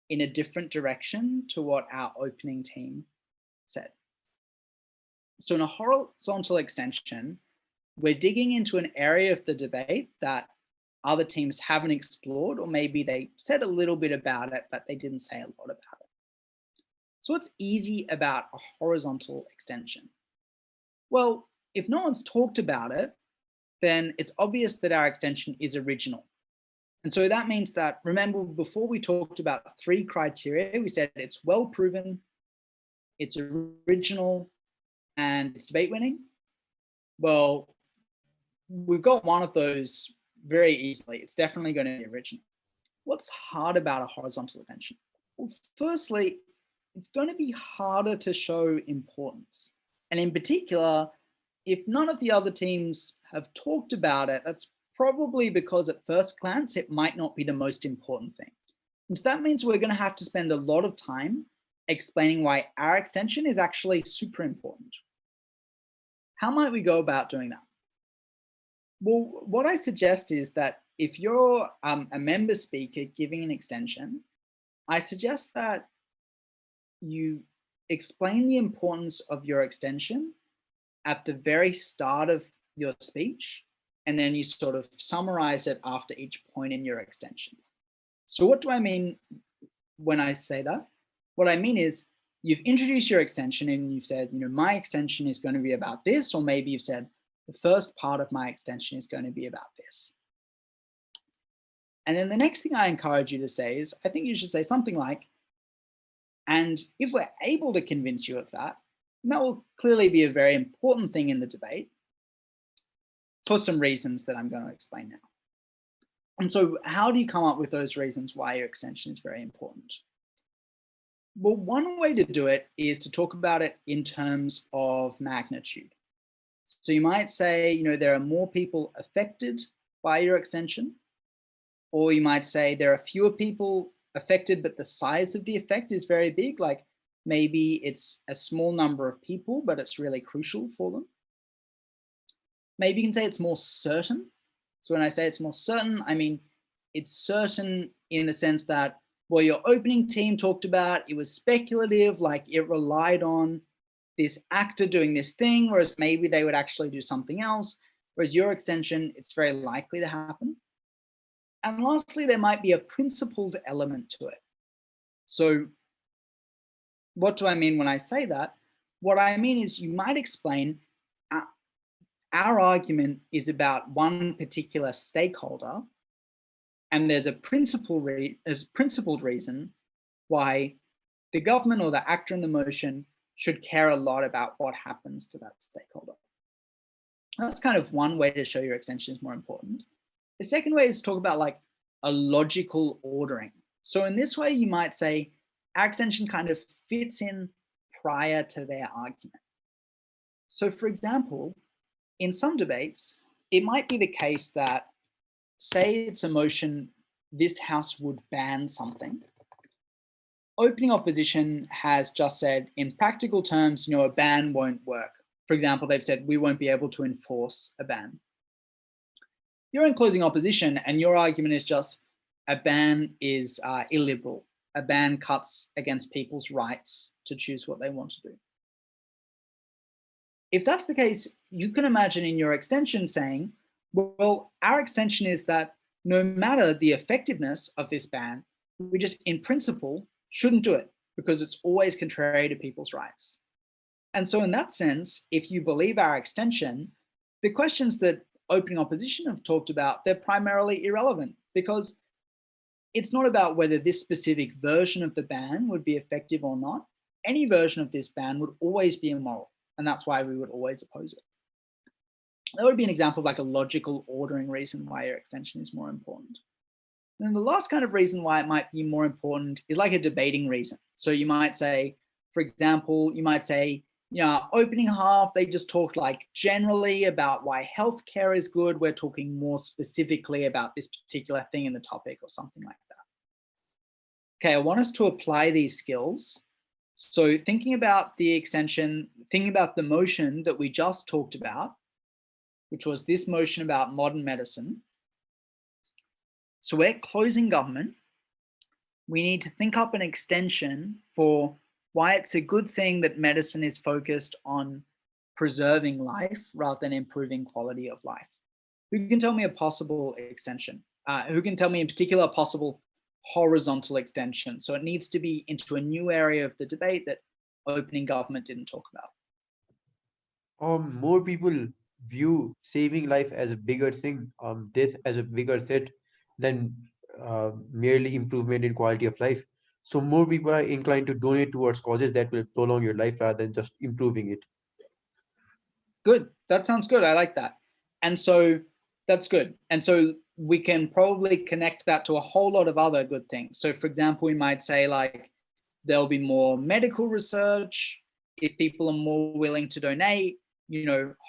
in a different direction to what our opening team said. So in a horizontal extension, we're digging into an area of the debate that other teams haven't explored, or maybe they said a little bit about it, but they didn't say a lot about it. So what's easy about a horizontal extension? Well, if no one's talked about it, then it's obvious that our extension is original. And so that means that, remember, before we talked about 3 criteria, we said it's well proven, it's original, and it's debate winning. Well, we've got one of those very easily. It's definitely going to be original. What's hard about a horizontal extension? Well, firstly, it's going to be harder to show importance. And in particular, if none of the other teams have talked about it, that's probably because at first glance, it might not be the most important thing. And so that means we're going to have to spend a lot of time explaining why our extension is actually super important. How might we go about doing that? Well, what I suggest is that if you're a member speaker giving an extension, I suggest that you explain the importance of your extension at the very start of your speech, and then you sort of summarize it after each point in your extension. So what do I mean when I say that? What I mean is you've introduced your extension and you've said, my extension is going to be about this, or maybe you've said the first part of my extension is going to be about this. And then the next thing I encourage you to say is, I think you should say something like, and if we're able to convince you of that, that will clearly be a very important thing in the debate for some reasons that I'm going to explain now. And so how do you come up with those reasons why your extension is very important? Well, one way to do it is to talk about it in terms of magnitude. So you might say, there are more people affected by your extension, or you might say there are fewer people affected, but the size of the effect is very big. Like maybe it's a small number of people, but it's really crucial for them. Maybe you can say it's more certain. So when I say it's more certain, I mean, it's certain in the sense that, well, your opening team talked about, it was speculative, like it relied on this actor doing this thing, whereas maybe they would actually do something else. Whereas your extension, it's very likely to happen. And lastly, there might be a principled element to it. So what do I mean when I say that? What I mean is you might explain our argument is about one particular stakeholder, and there's a principled reason why the government or the actor in the motion should care a lot about what happens to that stakeholder. That's kind of one way to show your extension is more important. The second way is to talk about like a logical ordering. So in this way, you might say our extension kind of fits in prior to their argument. So for example, in some debates, it might be the case that, say it's a motion, this house would ban something. Opening opposition has just said, in practical terms, a ban won't work. For example, they've said we won't be able to enforce a ban. you're in closing opposition and your argument is just a ban is illiberal. A ban cuts against people's rights to choose what they want to do. If that's the case, you can imagine in your extension saying, well, our extension is that no matter the effectiveness of this ban, we just in principle shouldn't do it because it's always contrary to people's rights. And so in that sense, if you believe our extension, the questions that opening opposition have talked about, they're primarily irrelevant because it's not about whether this specific version of the ban would be effective or not. Any version of this ban would always be immoral, and that's why we would always oppose it. That would be an example of like a logical ordering reason why your extension is more important. And then the last kind of reason why it might be more important is like a debating reason. So you might say, for example, you might say, opening half, they just talked like generally about why healthcare is good. We're talking more specifically about this particular thing in the topic or something like that. Okay, I want us to apply these skills. So thinking about the extension, thinking about the motion that we just talked about, which was this motion about modern medicine. So we're closing government. We need to think up an extension for why it's a good thing that medicine is focused on preserving life rather than improving quality of life. Who can tell me a possible extension? Who can tell me in particular a possible horizontal extension? So it needs to be into a new area of the debate that opening government didn't talk about. More people view saving life as a bigger thing, death as a bigger threat than merely improvement in quality of life. So more people are inclined to donate towards causes that will prolong your life rather than just improving it. Good. That sounds good. I like that. And so that's good. And so we can probably connect that to a whole lot of other good things. So for example, we might say like there'll be more medical research if people are more willing to donate.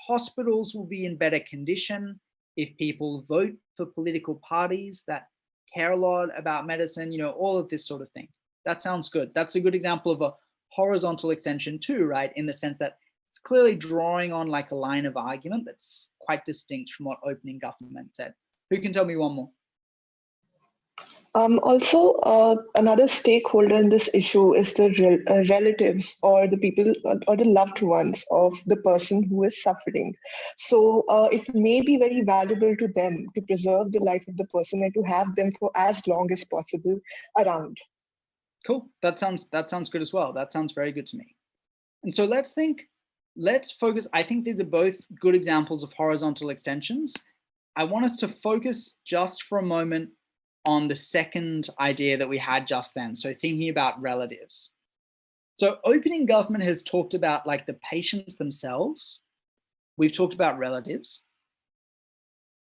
Hospitals will be in better condition if people vote for political parties that care a lot about medicine, all of this sort of thing. That sounds good. That's a good example of a horizontal extension too, right? In the sense that it's clearly drawing on like a line of argument that's quite distinct from what opening government said. Who can tell me one more? Also, another stakeholder in this issue is the relatives or the people or the loved ones of the person who is suffering. So it may be very valuable to them to preserve the life of the person and to have them for as long as possible around. Cool. That sounds good as well. That sounds very good to me. And so let's focus. I think these are both good examples of horizontal extensions. I want us to focus just for a moment on the second idea that we had just then. So thinking about relatives. So opening government has talked about like the patients themselves. We've talked about relatives.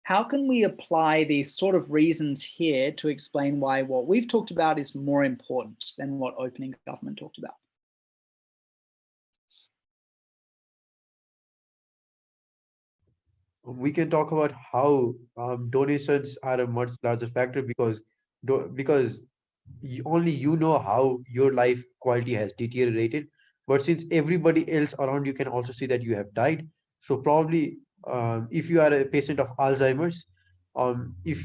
How can we apply these sort of reasons here to explain why what we've talked about is more important than what opening government talked about? We can talk about how donations are a much larger factor because only you know how your life quality has deteriorated. But since everybody else around you can also see that you have died, so probably if you are a patient of Alzheimer's, if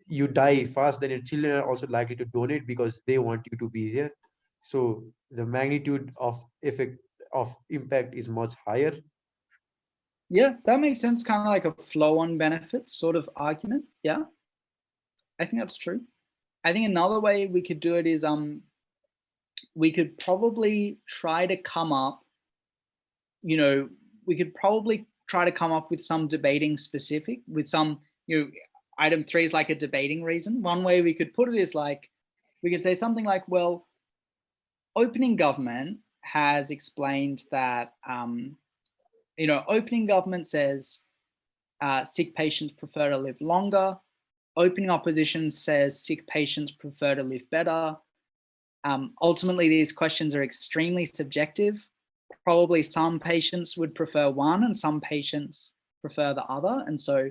you die fast, then your children are also likely to donate because they want you to be there. So the magnitude of effect of impact is much higher. Yeah, that makes sense. Kind of like a flow-on benefits sort of argument. Yeah, I think that's true. I think another way we could do it is we could probably try to come up, we could probably try to come up with some debating specific, with some, item 3 is like a debating reason. One way we could put it is like, we could say something like, well, opening government has explained that, opening government says sick patients prefer to live longer. Opening opposition says sick patients prefer to live better. Ultimately, these questions are extremely subjective. Probably some patients would prefer one and some patients prefer the other. And so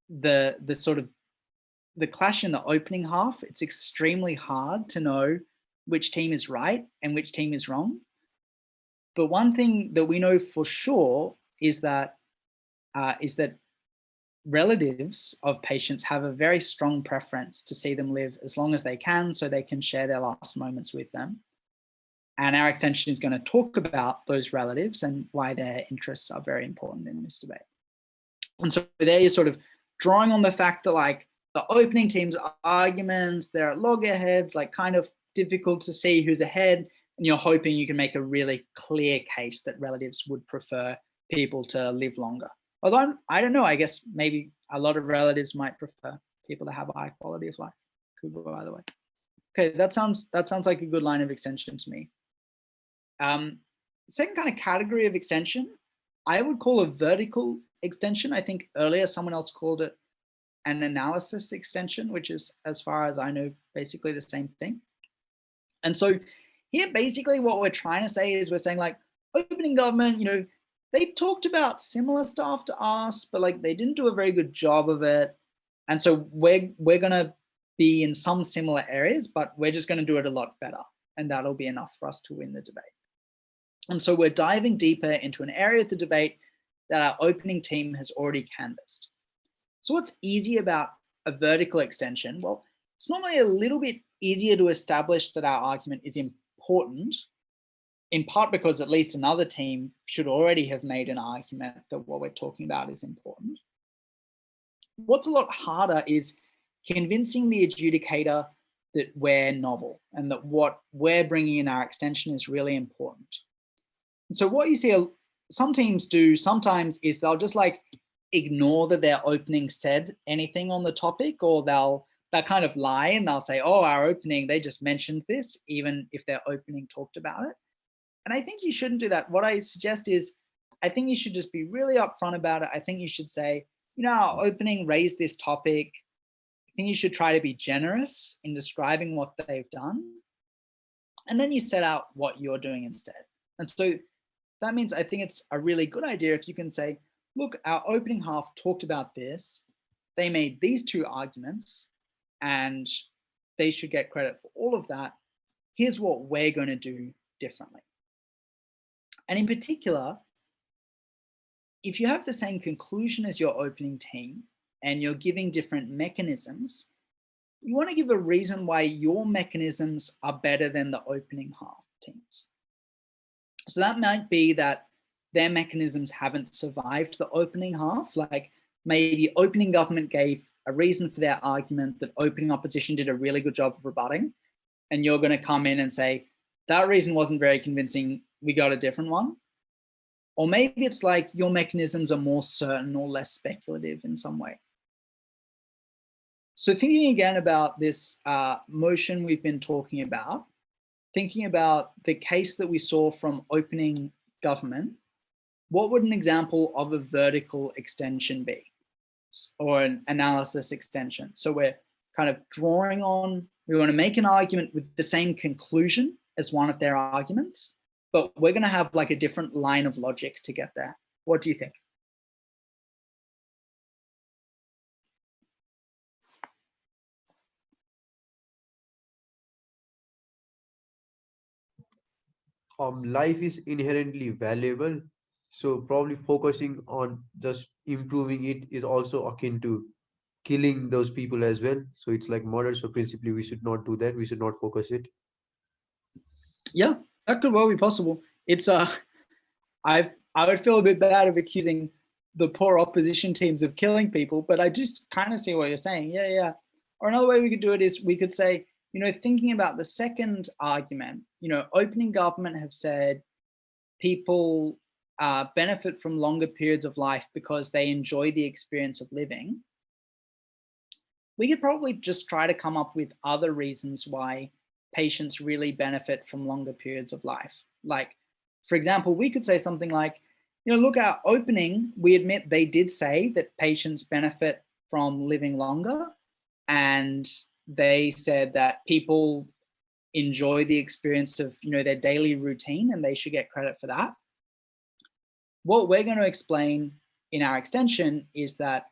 the clash in the opening half, it's extremely hard to know which team is right and which team is wrong. But one thing that we know for sure is that relatives of patients have a very strong preference to see them live as long as they can so they can share their last moments with them. And our extension is going to talk about those relatives and why their interests are very important in this debate. And so there you're sort of drawing on the fact that like the opening team's arguments, they're at loggerheads, like kind of difficult to see who's ahead. And you're hoping you can make a really clear case that relatives would prefer people to live longer. Although I don't know, I guess maybe a lot of relatives might prefer people to have a high quality of life. Could go either way. Okay, that sounds like a good line of extension to me. Second kind of category of extension, I would call a vertical extension. I think earlier someone else called it an analysis extension, which is, as far as I know, basically the same thing. And so here, basically what we're trying to say is we're saying like opening government, you know, they talked about similar stuff to us, but like they didn't do a very good job of it. And so we're gonna be in some similar areas, but we're just gonna do it a lot better. And that'll be enough for us to win the debate. And so we're diving deeper into an area of the debate that our opening team has already canvassed. So what's easy about a vertical extension? Well, it's normally a little bit easier to establish that our argument is important, in part because at least another team should already have made an argument that what we're talking about is important. What's a lot harder is convincing the adjudicator that we're novel and that what we're bringing in our extension is really important. And so what you see some teams do sometimes is they'll just like ignore that their opening said anything on the topic, or they'll kind of lie and they'll say, oh, our opening, they just mentioned this, even if their opening talked about it. And I think you shouldn't do that. What I suggest is, I think you should just be really upfront about it. I think you should say, you know, our opening raised this topic. I think you should try to be generous in describing what they've done. And then you set out what you're doing instead. And so that means I think it's a really good idea if you can say, look, our opening half talked about this. They made these two arguments and they should get credit for all of that. Here's what we're going to do differently. And in particular, if you have the same conclusion as your opening team and you're giving different mechanisms, you want to give a reason why your mechanisms are better than the opening half teams. So that might be that their mechanisms haven't survived the opening half, like maybe opening government gave a reason for their argument that opening opposition did a really good job of rebutting, and you're going to come in and say, that reason wasn't very convincing, we got a different one. Or maybe it's like your mechanisms are more certain or less speculative in some way. So thinking again about this motion we've been talking about, thinking about the case that we saw from opening government, what would an example of a vertical extension be? Or an analysis extension. So we're kind of drawing on, we want to make an argument with the same conclusion as one of their arguments, but we're going to have like a different line of logic to get there. What do you think? Life is inherently valuable, so probably focusing on just improving it is also akin to killing those people as well. So it's like murder. So principally, we should not do that. We should not focus it. Yeah, that could well be possible. It's I would feel a bit bad of accusing the poor opposition teams of killing people, but I just kind of see what you're saying. Yeah. Or another way we could do it is we could say, you know, thinking about the second argument, you know, opening government have said people benefit from longer periods of life because they enjoy the experience of living. We could probably just try to come up with other reasons why patients really benefit from longer periods of life. Like, for example, we could say something like, you know, look, our opening, we admit they did say that patients benefit from living longer, and they said that people enjoy the experience of, you know, their daily routine and they should get credit for that. What we're going to explain in our extension is that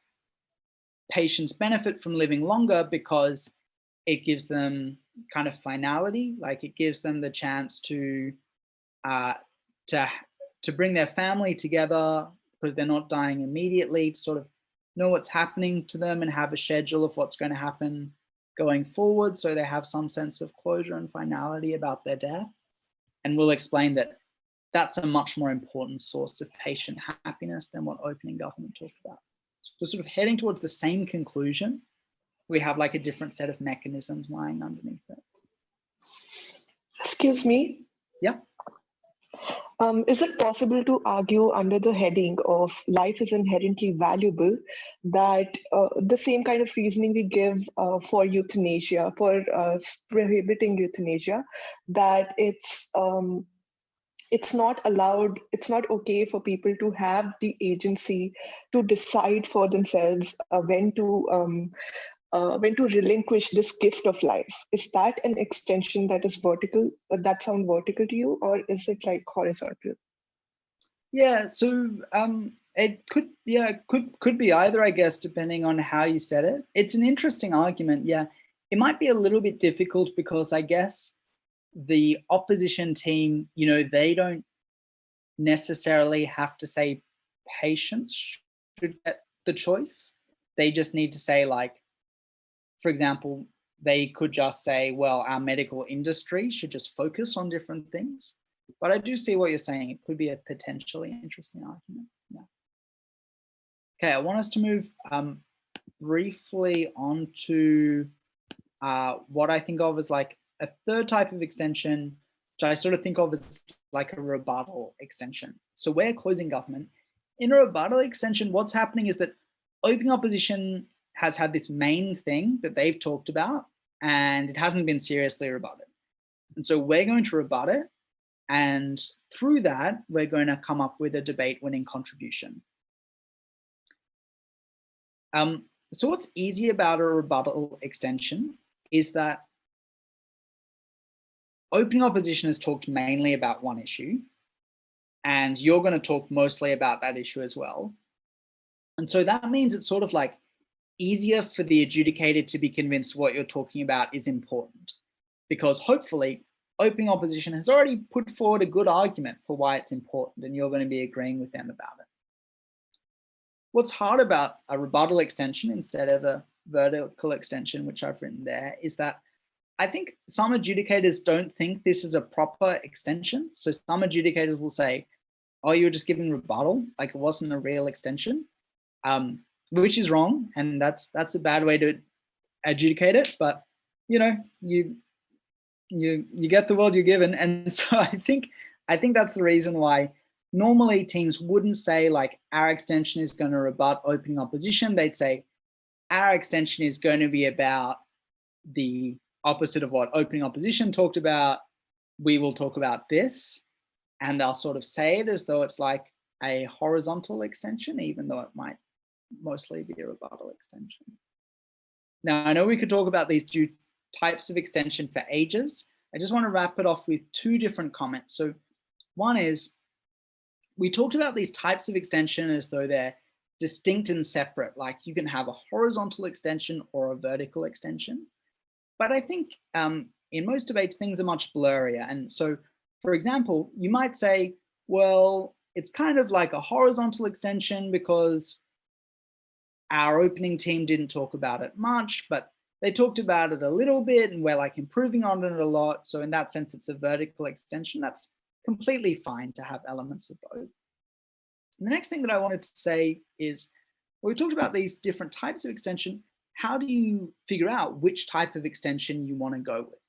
patients benefit from living longer because it gives them kind of finality, like it gives them the chance to bring their family together because they're not dying immediately, to sort of know what's happening to them and have a schedule of what's going to happen going forward, so they have some sense of closure and finality about their death. And we'll explain that that's a much more important source of patient happiness than what opening government talked about. So sort of heading towards the same conclusion, we have like a different set of mechanisms lying underneath it. Excuse me. Yeah. Is it possible to argue under the heading of life is inherently valuable that the same kind of reasoning we give for euthanasia, for prohibiting euthanasia, that it's not allowed, it's not okay for people to have the agency to decide for themselves when to relinquish this gift of life? Is that an extension that is vertical, that sound vertical to you, or is it like horizontal? Yeah, so it could, yeah, could be either, I guess, depending on how you said it. It's an interesting argument. Yeah, it might be a little bit difficult because I guess the opposition team, you know, they don't necessarily have to say patients should get the choice. They just need to say, like, for example, they could just say, well, our medical industry should just focus on different things. But I do see what you're saying. It could be a potentially interesting argument. Yeah. Okay, I want us to move briefly on to what I think of as like a third type of extension, which I sort of think of as like a rebuttal extension. So we're closing government. In a rebuttal extension, what's happening is that open opposition has had this main thing that they've talked about, and it hasn't been seriously rebutted. And so we're going to rebut it. And through that, we're going to come up with a debate-winning contribution. So what's easy about a rebuttal extension is that opening opposition has talked mainly about one issue, and you're going to talk mostly about that issue as well. And so that means it's sort of like easier for the adjudicator to be convinced what you're talking about is important, because hopefully opening opposition has already put forward a good argument for why it's important, and you're going to be agreeing with them about it. What's hard about a rebuttal extension instead of a vertical extension, which I've written there, is that I think some adjudicators don't think this is a proper extension. So some adjudicators will say, oh, you were just giving rebuttal, like it wasn't a real extension, which is wrong. And that's a bad way to adjudicate it. But, you know, you get the world you're given. And so I think that's the reason why normally teams wouldn't say like our extension is going to rebut opening opposition. They'd say our extension is going to be about the opposite of what opening opposition talked about. We will talk about this, and they'll sort of say it as though it's like a horizontal extension, even though it might mostly be a rebuttal extension. Now, I know we could talk about these two types of extension for ages. I just want to wrap it off with two different comments. So one is, we talked about these types of extension as though they're distinct and separate, like you can have a horizontal extension or a vertical extension. But I think in most debates, things are much blurrier. And so, for example, you might say, well, it's kind of like a horizontal extension because our opening team didn't talk about it much, but they talked about it a little bit and we're like improving on it a lot. So in that sense, it's a vertical extension. That's completely fine to have elements of both. And the next thing that I wanted to say is, well, we talked about these different types of extension. How do you figure out which type of extension you want to go with?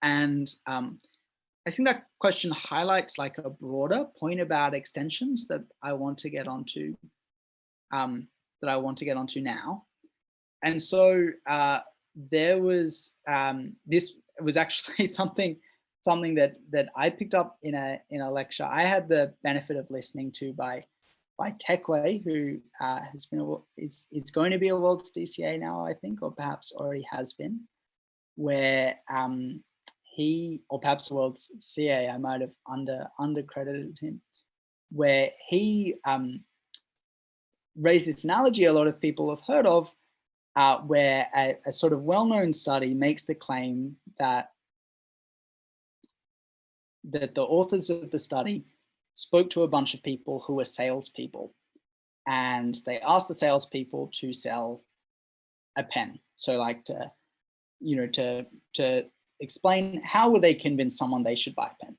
And I think that question highlights like a broader point about extensions that I want to get onto now. And so there was this was actually something that I picked up in a lecture I had the benefit of listening to by Techway, who is going to be a World's DCA now, I think, or perhaps already has been, where he, or perhaps World's CA, I might have undercredited him, where he raised this analogy a lot of people have heard of, where a sort of well-known study makes the claim that the authors of the study spoke to a bunch of people who were salespeople. and they ask the salespeople to sell a pen. So like to, to explain how would they convince someone they should buy a pen.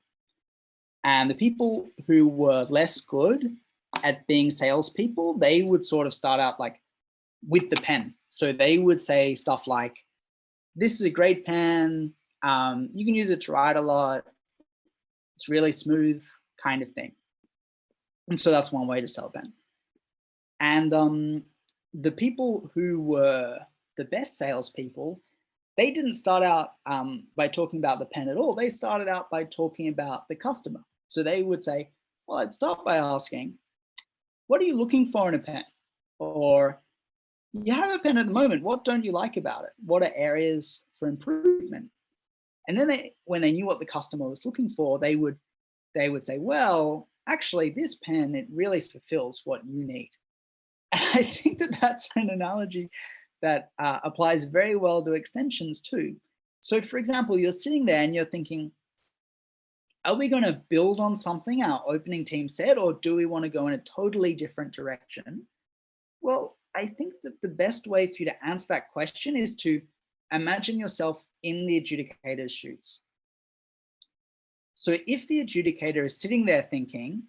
And the people who were less good at being salespeople, they would sort of start out like with the pen. So they would say stuff like, this is a great pen, you can use it to write a lot, it's really smooth, kind of thing. And so that's one way to sell a pen. And the people who were the best salespeople, they didn't start out by talking about the pen at all. They started out by talking about the customer. So they would say, well, I'd start by asking, what are you looking for in a pen? Or, you have a pen at the moment, what don't you like about it? What are areas for improvement? And then when they knew what the customer was looking for, they would say, well, actually this pen, it really fulfills what you need. And I think that that's an analogy that applies very well to extensions too. So for example, you're sitting there and you're thinking, are we going to build on something our opening team said, or do we want to go in a totally different direction? Well, I think that the best way for you to answer that question is to imagine yourself in the adjudicator's shoes. So if the adjudicator is sitting there thinking,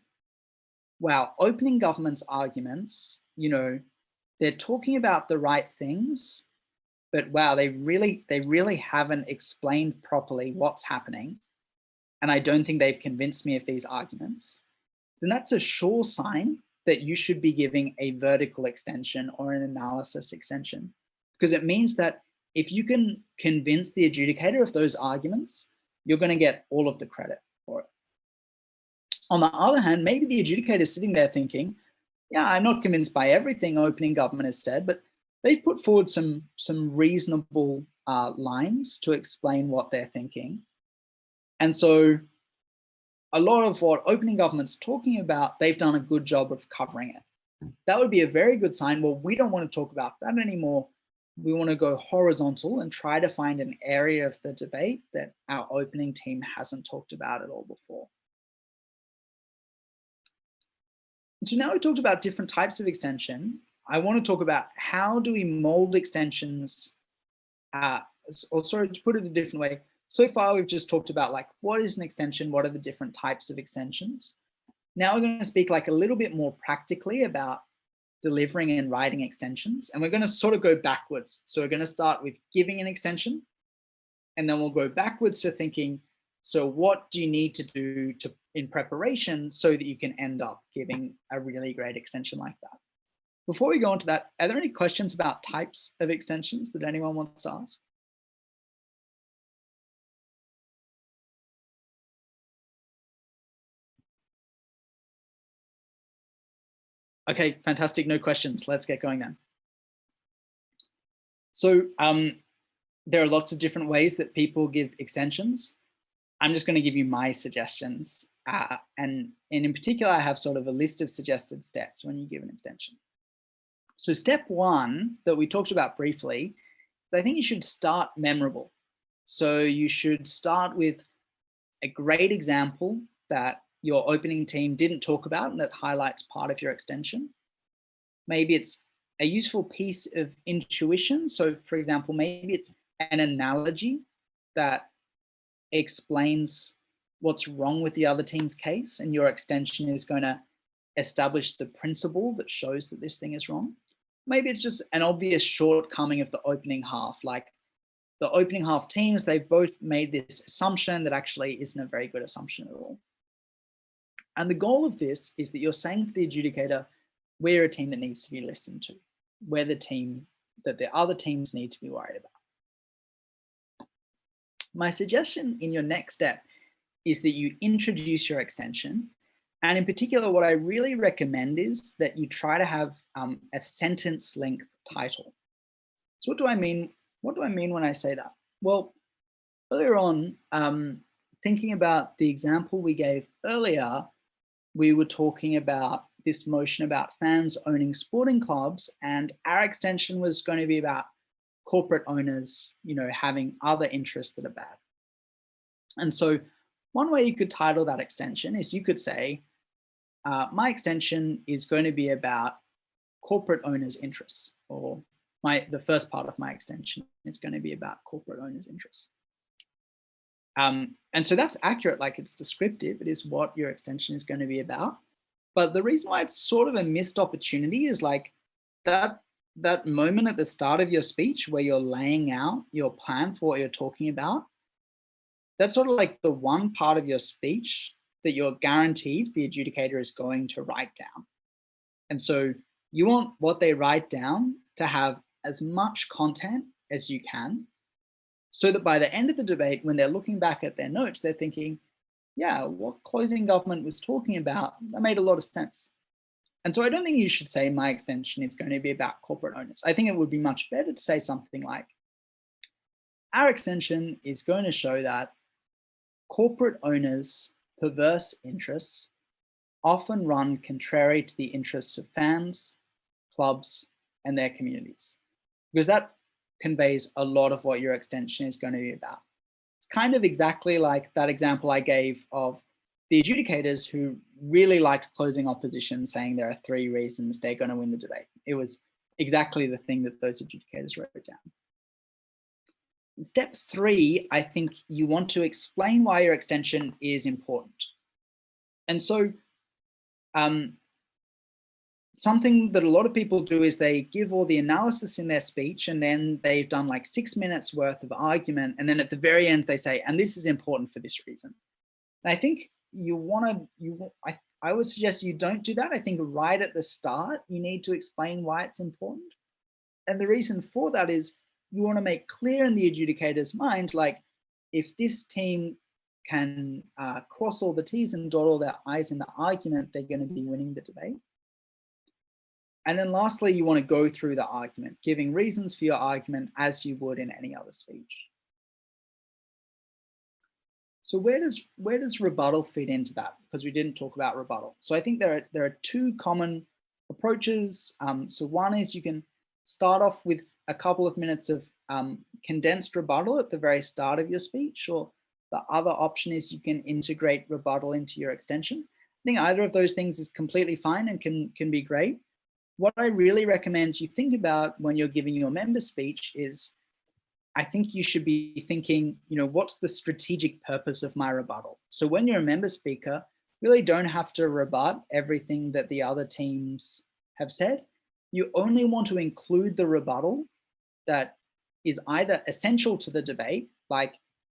wow, opening government's arguments, they're talking about the right things, but wow, they really haven't explained properly what's happening, and I don't think they've convinced me of these arguments, then that's a sure sign that you should be giving a vertical extension or an analysis extension, because it means that if you can convince the adjudicator of those arguments, you're going to get all of the credit for it. On the other hand, maybe the adjudicator is sitting there thinking, yeah, I'm not convinced by everything opening government has said, but they've put forward some reasonable lines to explain what they're thinking. And so a lot of what opening government's talking about, they've done a good job of covering it. That would be a very good sign. Well, we don't want to talk about that anymore. We want to go horizontal and try to find an area of the debate that our opening team hasn't talked about at all before. So now we talked about different types of extension. I want to talk about how do we mold extensions, or sorry, to put it a different way. So far, we've just talked about like, what is an extension? What are the different types of extensions? Now we're going to speak like a little bit more practically about delivering and writing extensions. And we're going to sort of go backwards. So we're going to start with giving an extension, and then we'll go backwards to thinking, so what do you need to do in preparation so that you can end up giving a really great extension like that? Before we go on to that, are there any questions about types of extensions that anyone wants to ask? Okay, fantastic, no questions. Let's get going then. So there are lots of different ways that people give extensions. I'm just going to give you my suggestions. And in particular, I have sort of a list of suggested steps when you give an extension. So step one that we talked about briefly, is I think you should start memorable. So you should start with a great example that your opening team didn't talk about and that highlights part of your extension. Maybe it's a useful piece of intuition. So for example, maybe it's an analogy that explains what's wrong with the other team's case, and your extension is going to establish the principle that shows that this thing is wrong. Maybe it's just an obvious shortcoming of the opening half, like the opening half teams, they've both made this assumption that actually isn't a very good assumption at all. And the goal of this is that you're saying to the adjudicator, we're a team that needs to be listened to. We're the team that the other teams need to be worried about. My suggestion in your next step is that you introduce your extension. And in particular, what I really recommend is that you try to have a sentence length title. So what do I mean? What do I mean when I say that? Well, earlier on, thinking about the example we gave earlier, we were talking about this motion about fans owning sporting clubs, and our extension was going to be about corporate owners, having other interests that are bad. And so one way you could title that extension is you could say, my extension is going to be about corporate owners' interests, or the first part of my extension is going to be about corporate owners' interests. And so that's accurate, like it's descriptive, it is what your extension is going to be about. But the reason why it's sort of a missed opportunity is like that moment at the start of your speech where you're laying out your plan for what you're talking about. That's sort of like the one part of your speech that you're guaranteed the adjudicator is going to write down. And so you want what they write down to have as much content as you can, so that by the end of the debate, when they're looking back at their notes, they're thinking, yeah, what closing government was talking about, that made a lot of sense. And so I don't think you should say my extension is going to be about corporate owners. I think it would be much better to say something like, our extension is going to show that corporate owners' perverse interests often run contrary to the interests of fans, clubs, and their communities, because that conveys a lot of what your extension is going to be about. It's kind of exactly like that example I gave of the adjudicators who really liked closing opposition, saying there are 3 reasons they're going to win the debate. It was exactly the thing that those adjudicators wrote down. In step 3, I think you want to explain why your extension is important. And so something that a lot of people do is they give all the analysis in their speech, and then they've done like 6 minutes worth of argument. And then at the very end, they say, and this is important for this reason. And I think I would suggest you don't do that. I think right at the start, you need to explain why it's important. And the reason for that is you want to make clear in the adjudicator's mind, like if this team can cross all the T's and dot all their I's in the argument, they're going to be winning the debate. And then lastly, you want to go through the argument, giving reasons for your argument as you would in any other speech. So where does rebuttal fit into that? Because we didn't talk about rebuttal. So I think there are 2 common approaches. So one is you can start off with a couple of minutes of condensed rebuttal at the very start of your speech, or the other option is you can integrate rebuttal into your extension. I think either of those things is completely fine and can be great. What I really recommend you think about when you're giving your member speech is, I think you should be thinking, what's the strategic purpose of my rebuttal? So when you're a member speaker, really don't have to rebut everything that the other teams have said. You only want to include the rebuttal that is either essential to the debate, like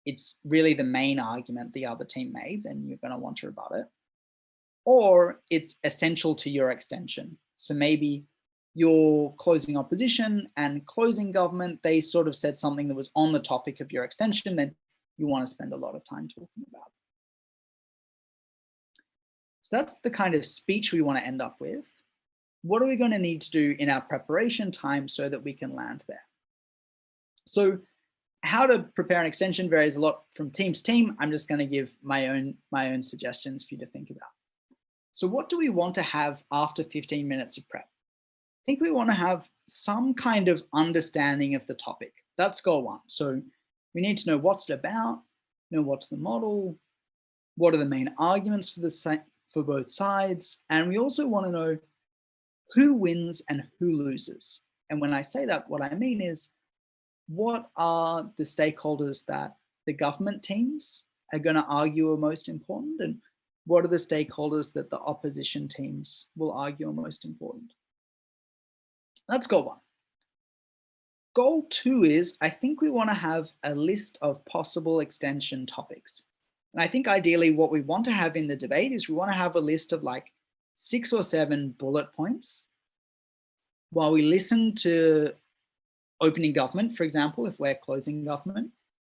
it's really the main argument the other team made, then you're going to want to rebut it, or it's essential to your extension. So maybe you're closing opposition and closing government, they sort of said something that was on the topic of your extension, then you want to spend a lot of time talking about it. So that's the kind of speech we want to end up with. What are we going to need to do in our preparation time so that we can land there? So how to prepare an extension varies a lot from team to team. I'm just going to give my own suggestions for you to think about. So what do we want to have after 15 minutes of prep? I think we want to have some kind of understanding of the topic. That's goal 1. So we need to know what's it about, know what's the model, what are the main arguments for both sides, and we also want to know who wins and who loses. And when I say that, what I mean is, what are the stakeholders that the government teams are going to argue are most important, and what are the stakeholders that the opposition teams will argue are most important? That's goal 1. Goal 2 is, I think we want to have a list of possible extension topics. And I think ideally what we want to have in the debate is we want to have a list of like 6 or 7 bullet points while we listen to opening government. For example, if we're closing government,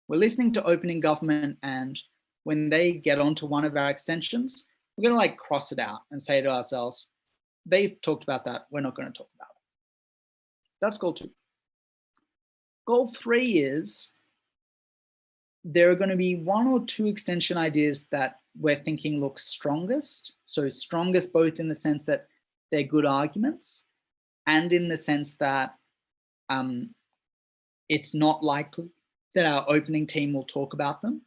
we're listening to opening government, and when they get onto one of our extensions, we're going to like cross it out and say to ourselves, they've talked about that, we're not going to talk about it. That's goal 2. Goal 3 is, there are going to be 1 or 2 extension ideas that we're thinking look strongest. So strongest both in the sense that they're good arguments and in the sense that it's not likely that our opening team will talk about them.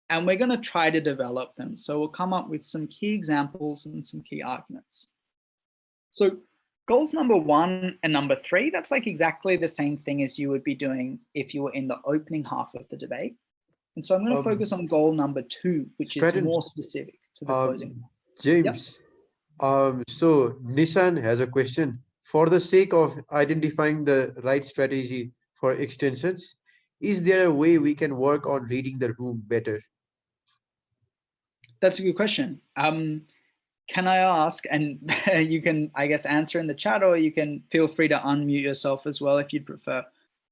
And we're going to try to develop them. So we'll come up with some key examples and some key arguments. So Goals number 1 and number 3, that's like exactly the same thing as you would be doing if you were in the opening half of the debate. And so I'm going to focus on goal number 2, which is Stratton, more specific to the closing. James, so Nissan has a question. For the sake of identifying the right strategy for extensions, is there a way we can work on reading the room better? That's a good question. Can I ask, and you can, I guess, answer in the chat, or you can feel free to unmute yourself as well if you'd prefer.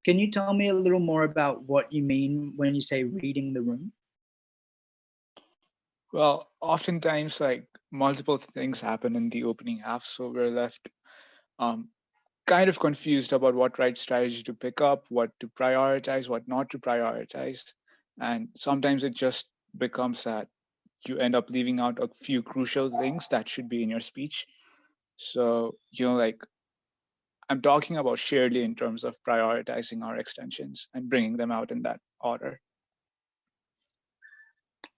Can you tell me a little more about what you mean when you say reading the room? Well, oftentimes, like, multiple things happen in the opening half, so we're left kind of confused about what right strategy to pick up, what to prioritize, what not to prioritize. And sometimes it just becomes that you end up leaving out a few crucial things that should be in your speech. So, like, I'm talking about Shirley in terms of prioritizing our extensions and bringing them out in that order.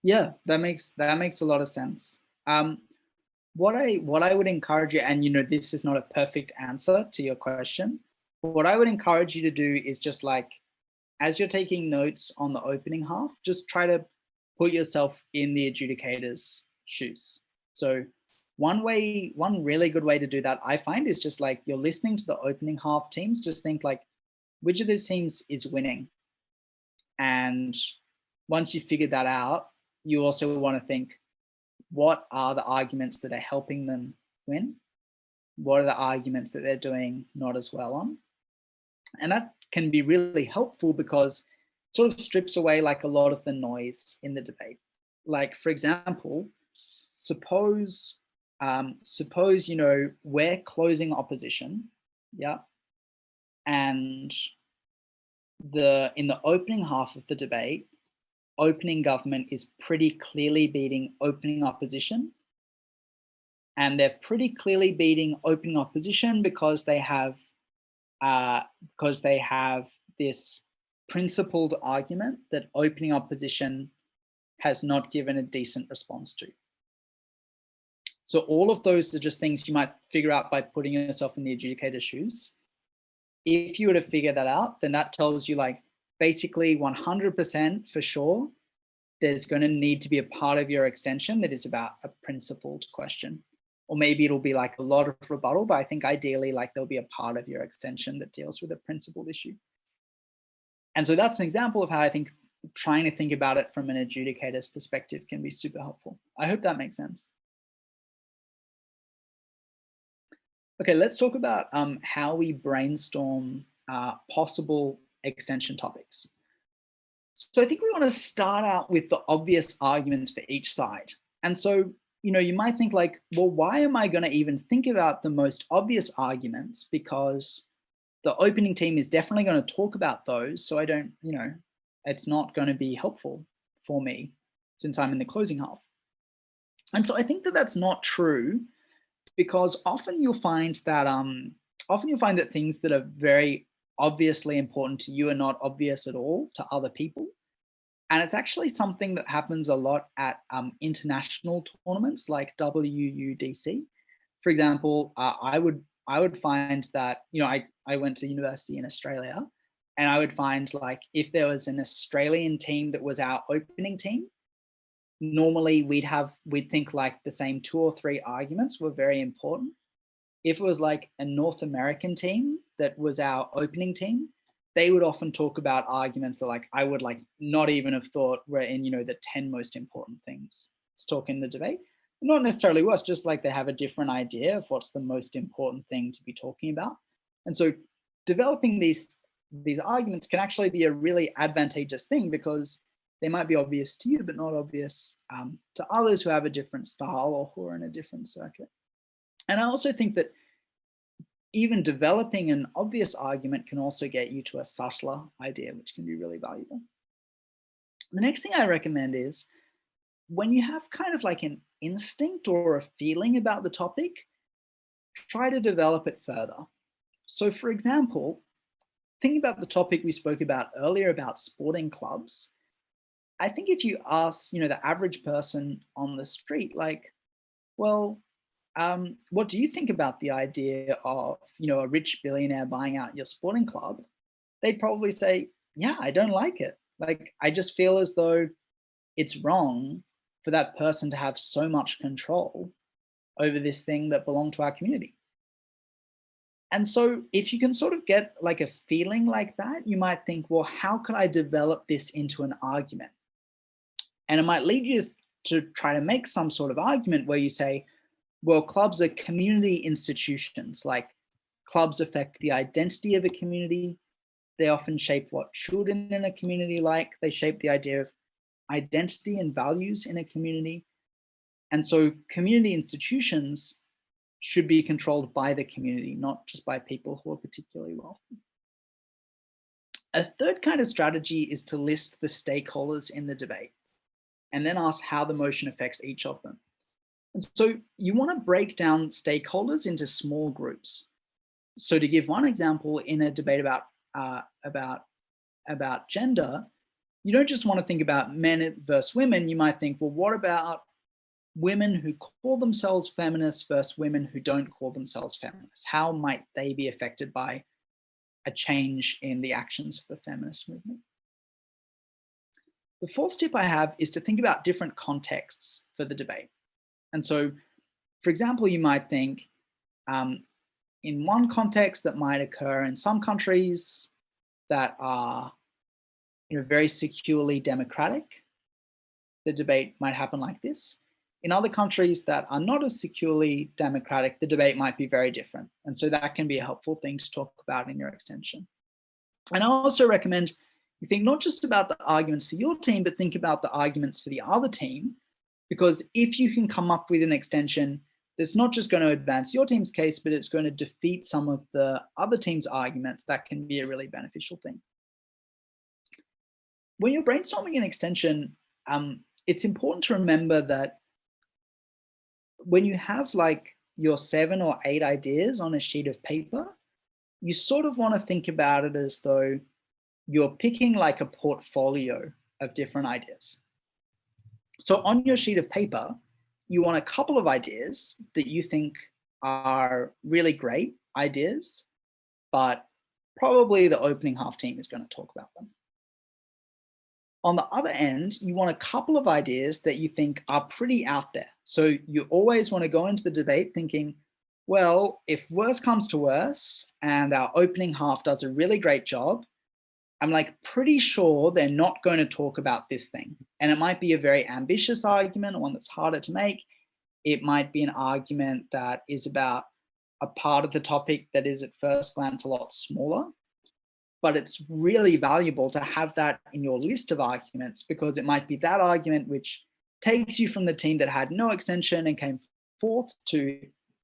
Yeah, that makes a lot of sense. What I would encourage you, and this is not a perfect answer to your question, but what I would encourage you to do is just like, as you're taking notes on the opening half, just try to put yourself in the adjudicator's shoes. So one really good way to do that, I find, is just like you're listening to the opening half teams, just think like, which of these teams is winning? And once you figure that out, you also want to think, what are the arguments that are helping them win? What are the arguments that they're doing not as well on? And that can be really helpful because it sort of strips away like a lot of the noise in the debate. Like, for example, suppose we're closing opposition, yeah, and in the opening half of the debate, opening government is pretty clearly beating opening opposition. And they're pretty clearly beating opening opposition because they have this principled argument that opening opposition has not given a decent response to. So all of those are just things you might figure out by putting yourself in the adjudicator's shoes. If you were to figure that out, then that tells you like basically 100% for sure, there's going to need to be a part of your extension that is about a principled question. Or maybe it'll be like a lot of rebuttal, but I think ideally like there'll be a part of your extension that deals with a principled issue. And so that's an example of how I think trying to think about it from an adjudicator's perspective can be super helpful. I hope that makes sense. Okay, let's talk about how we brainstorm possible extension topics. So I think we want to start out with the obvious arguments for each side. And so, you might think like, well, why am I going to even think about the most obvious arguments? Because the opening team is definitely going to talk about those. So I don't, it's not going to be helpful for me since I'm in the closing half. And so I think that that's not true, because often you'll find that things that are very obviously important to you are not obvious at all to other people. And it's actually something that happens a lot at international tournaments like WUDC. For example, I would find that, I went to university in Australia, and I would find like if there was an Australian team that was our opening team, normally we'd think like the same 2 or 3 arguments were very important. If it was like a North American team that was our opening team, they would often talk about arguments that like I would like not even have thought were in, the 10 most important things to talk in the debate. Not necessarily worse, just like they have a different idea of what's the most important thing to be talking about. And so developing these arguments can actually be a really advantageous thing, because they might be obvious to you, but not obvious to others who have a different style or who are in a different circuit. And I also think that even developing an obvious argument can also get you to a subtler idea, which can be really valuable. The next thing I recommend is when you have kind of like an instinct or a feeling about the topic, try to develop it further. So for example, thinking about the topic we spoke about earlier about sporting clubs, I think if you ask, the average person on the street, like, well, what do you think about the idea of, a rich billionaire buying out your sporting club? They'd probably say, yeah, I don't like it. Like, I just feel as though it's wrong for that person to have so much control over this thing that belonged to our community. And so if you can sort of get like a feeling like that, you might think, well, how could I develop this into an argument? And it might lead you to try to make some sort of argument where you say, well, clubs are community institutions. Like, clubs affect the identity of a community. They often shape what children in a community like. They shape the idea of identity and values in a community. And so community institutions should be controlled by the community, not just by people who are particularly wealthy. A third kind of strategy is to list the stakeholders in the debate and then ask how the motion affects each of them. And so you want to break down stakeholders into small groups. So to give one example, in a debate about gender, you don't just want to think about men versus women. You might think, well, what about women who call themselves feminists versus women who don't call themselves feminists? How might they be affected by a change in the actions of the feminist movement? The fourth tip I have is to think about different contexts for the debate. And so, for example, you might think in one context that might occur in some countries that are very securely democratic, the debate might happen like this. In other countries that are not as securely democratic, the debate might be very different. And so that can be a helpful thing to talk about in your extension. And I also recommend you think not just about the arguments for your team, but think about the arguments for the other team, because if you can come up with an extension that's not just going to advance your team's case, but it's going to defeat some of the other team's arguments, that can be a really beneficial thing. When you're brainstorming an extension, it's important to remember that when you have like your 7 or 8 ideas on a sheet of paper, you sort of want to think about it as though you're picking like a portfolio of different ideas. So on your sheet of paper, you want a couple of ideas that you think are really great ideas, but probably the opening half team is going to talk about them. On the other end, you want a couple of ideas that you think are pretty out there. So you always want to go into the debate thinking, well, if worse comes to worse and our opening half does a really great job, I'm like pretty sure they're not going to talk about this thing. And it might be a very ambitious argument, one that's harder to make. It might be an argument that is about a part of the topic that is at first glance a lot smaller, but it's really valuable to have that in your list of arguments, because it might be that argument which takes you from the team that had no extension and came fourth to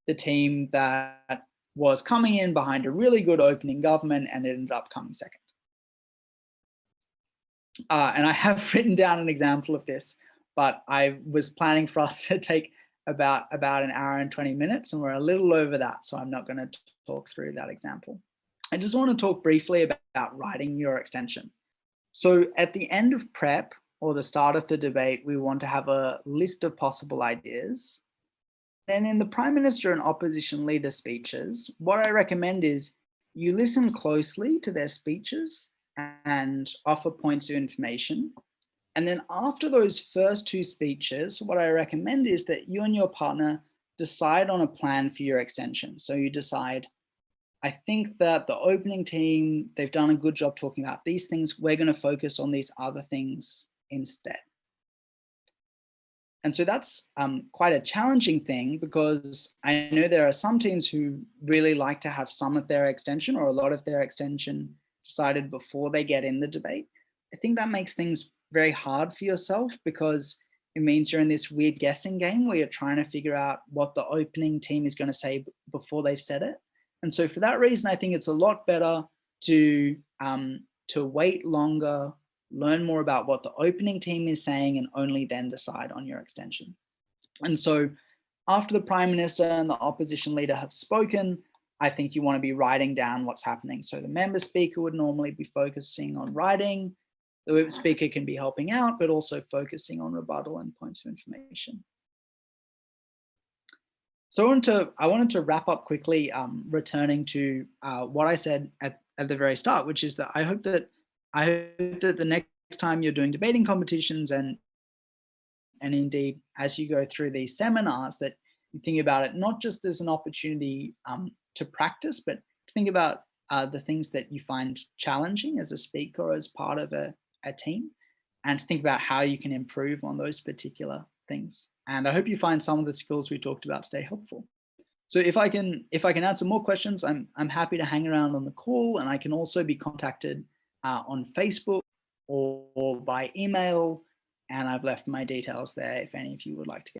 the team that was coming in behind a really good opening government and it ended up coming second. And I have written down an example of this, but I was planning for us to take about an hour and 20 minutes, and we're a little over that, so I'm not going to talk through that example. I just want to talk briefly about writing your extension. So at the end of prep or the start of the debate, we want to have a list of possible ideas. Then in the Prime Minister and opposition leader speeches, what I recommend is you listen closely to their speeches and offer points of information. And then after those first 2 speeches, what I recommend is that you and your partner decide on a plan for your extension. So you decide, I think that the opening team, they've done a good job talking about these things. We're going to focus on these other things instead. And so that's quite a challenging thing, because I know there are some teams who really like to have some of their extension or a lot of their extension decided before they get in the debate. I think that makes things very hard for yourself, because it means you're in this weird guessing game where you're trying to figure out what the opening team is going to say before they've said it. And so for that reason, I think it's a lot better to wait longer, learn more about what the opening team is saying, and only then decide on your extension. And so after the Prime Minister and the opposition leader have spoken, I think you want to be writing down what's happening. So the member speaker would normally be focusing on writing. The whip speaker can be helping out, but also focusing on rebuttal and points of information. So I wanted to wrap up quickly, returning to what I said at the very start, which is that I hope that the next time you're doing debating competitions and indeed as you go through these seminars, that you think about it not just as an opportunity to practice, but to think about the things that you find challenging as a speaker or as part of a team, and to think about how you can improve on those particular things. And I hope you find some of the skills we talked about today helpful. So if I can answer more questions, I'm happy to hang around on the call, and I can also be contacted on Facebook or by email, and I've left my details there if any of you would like to get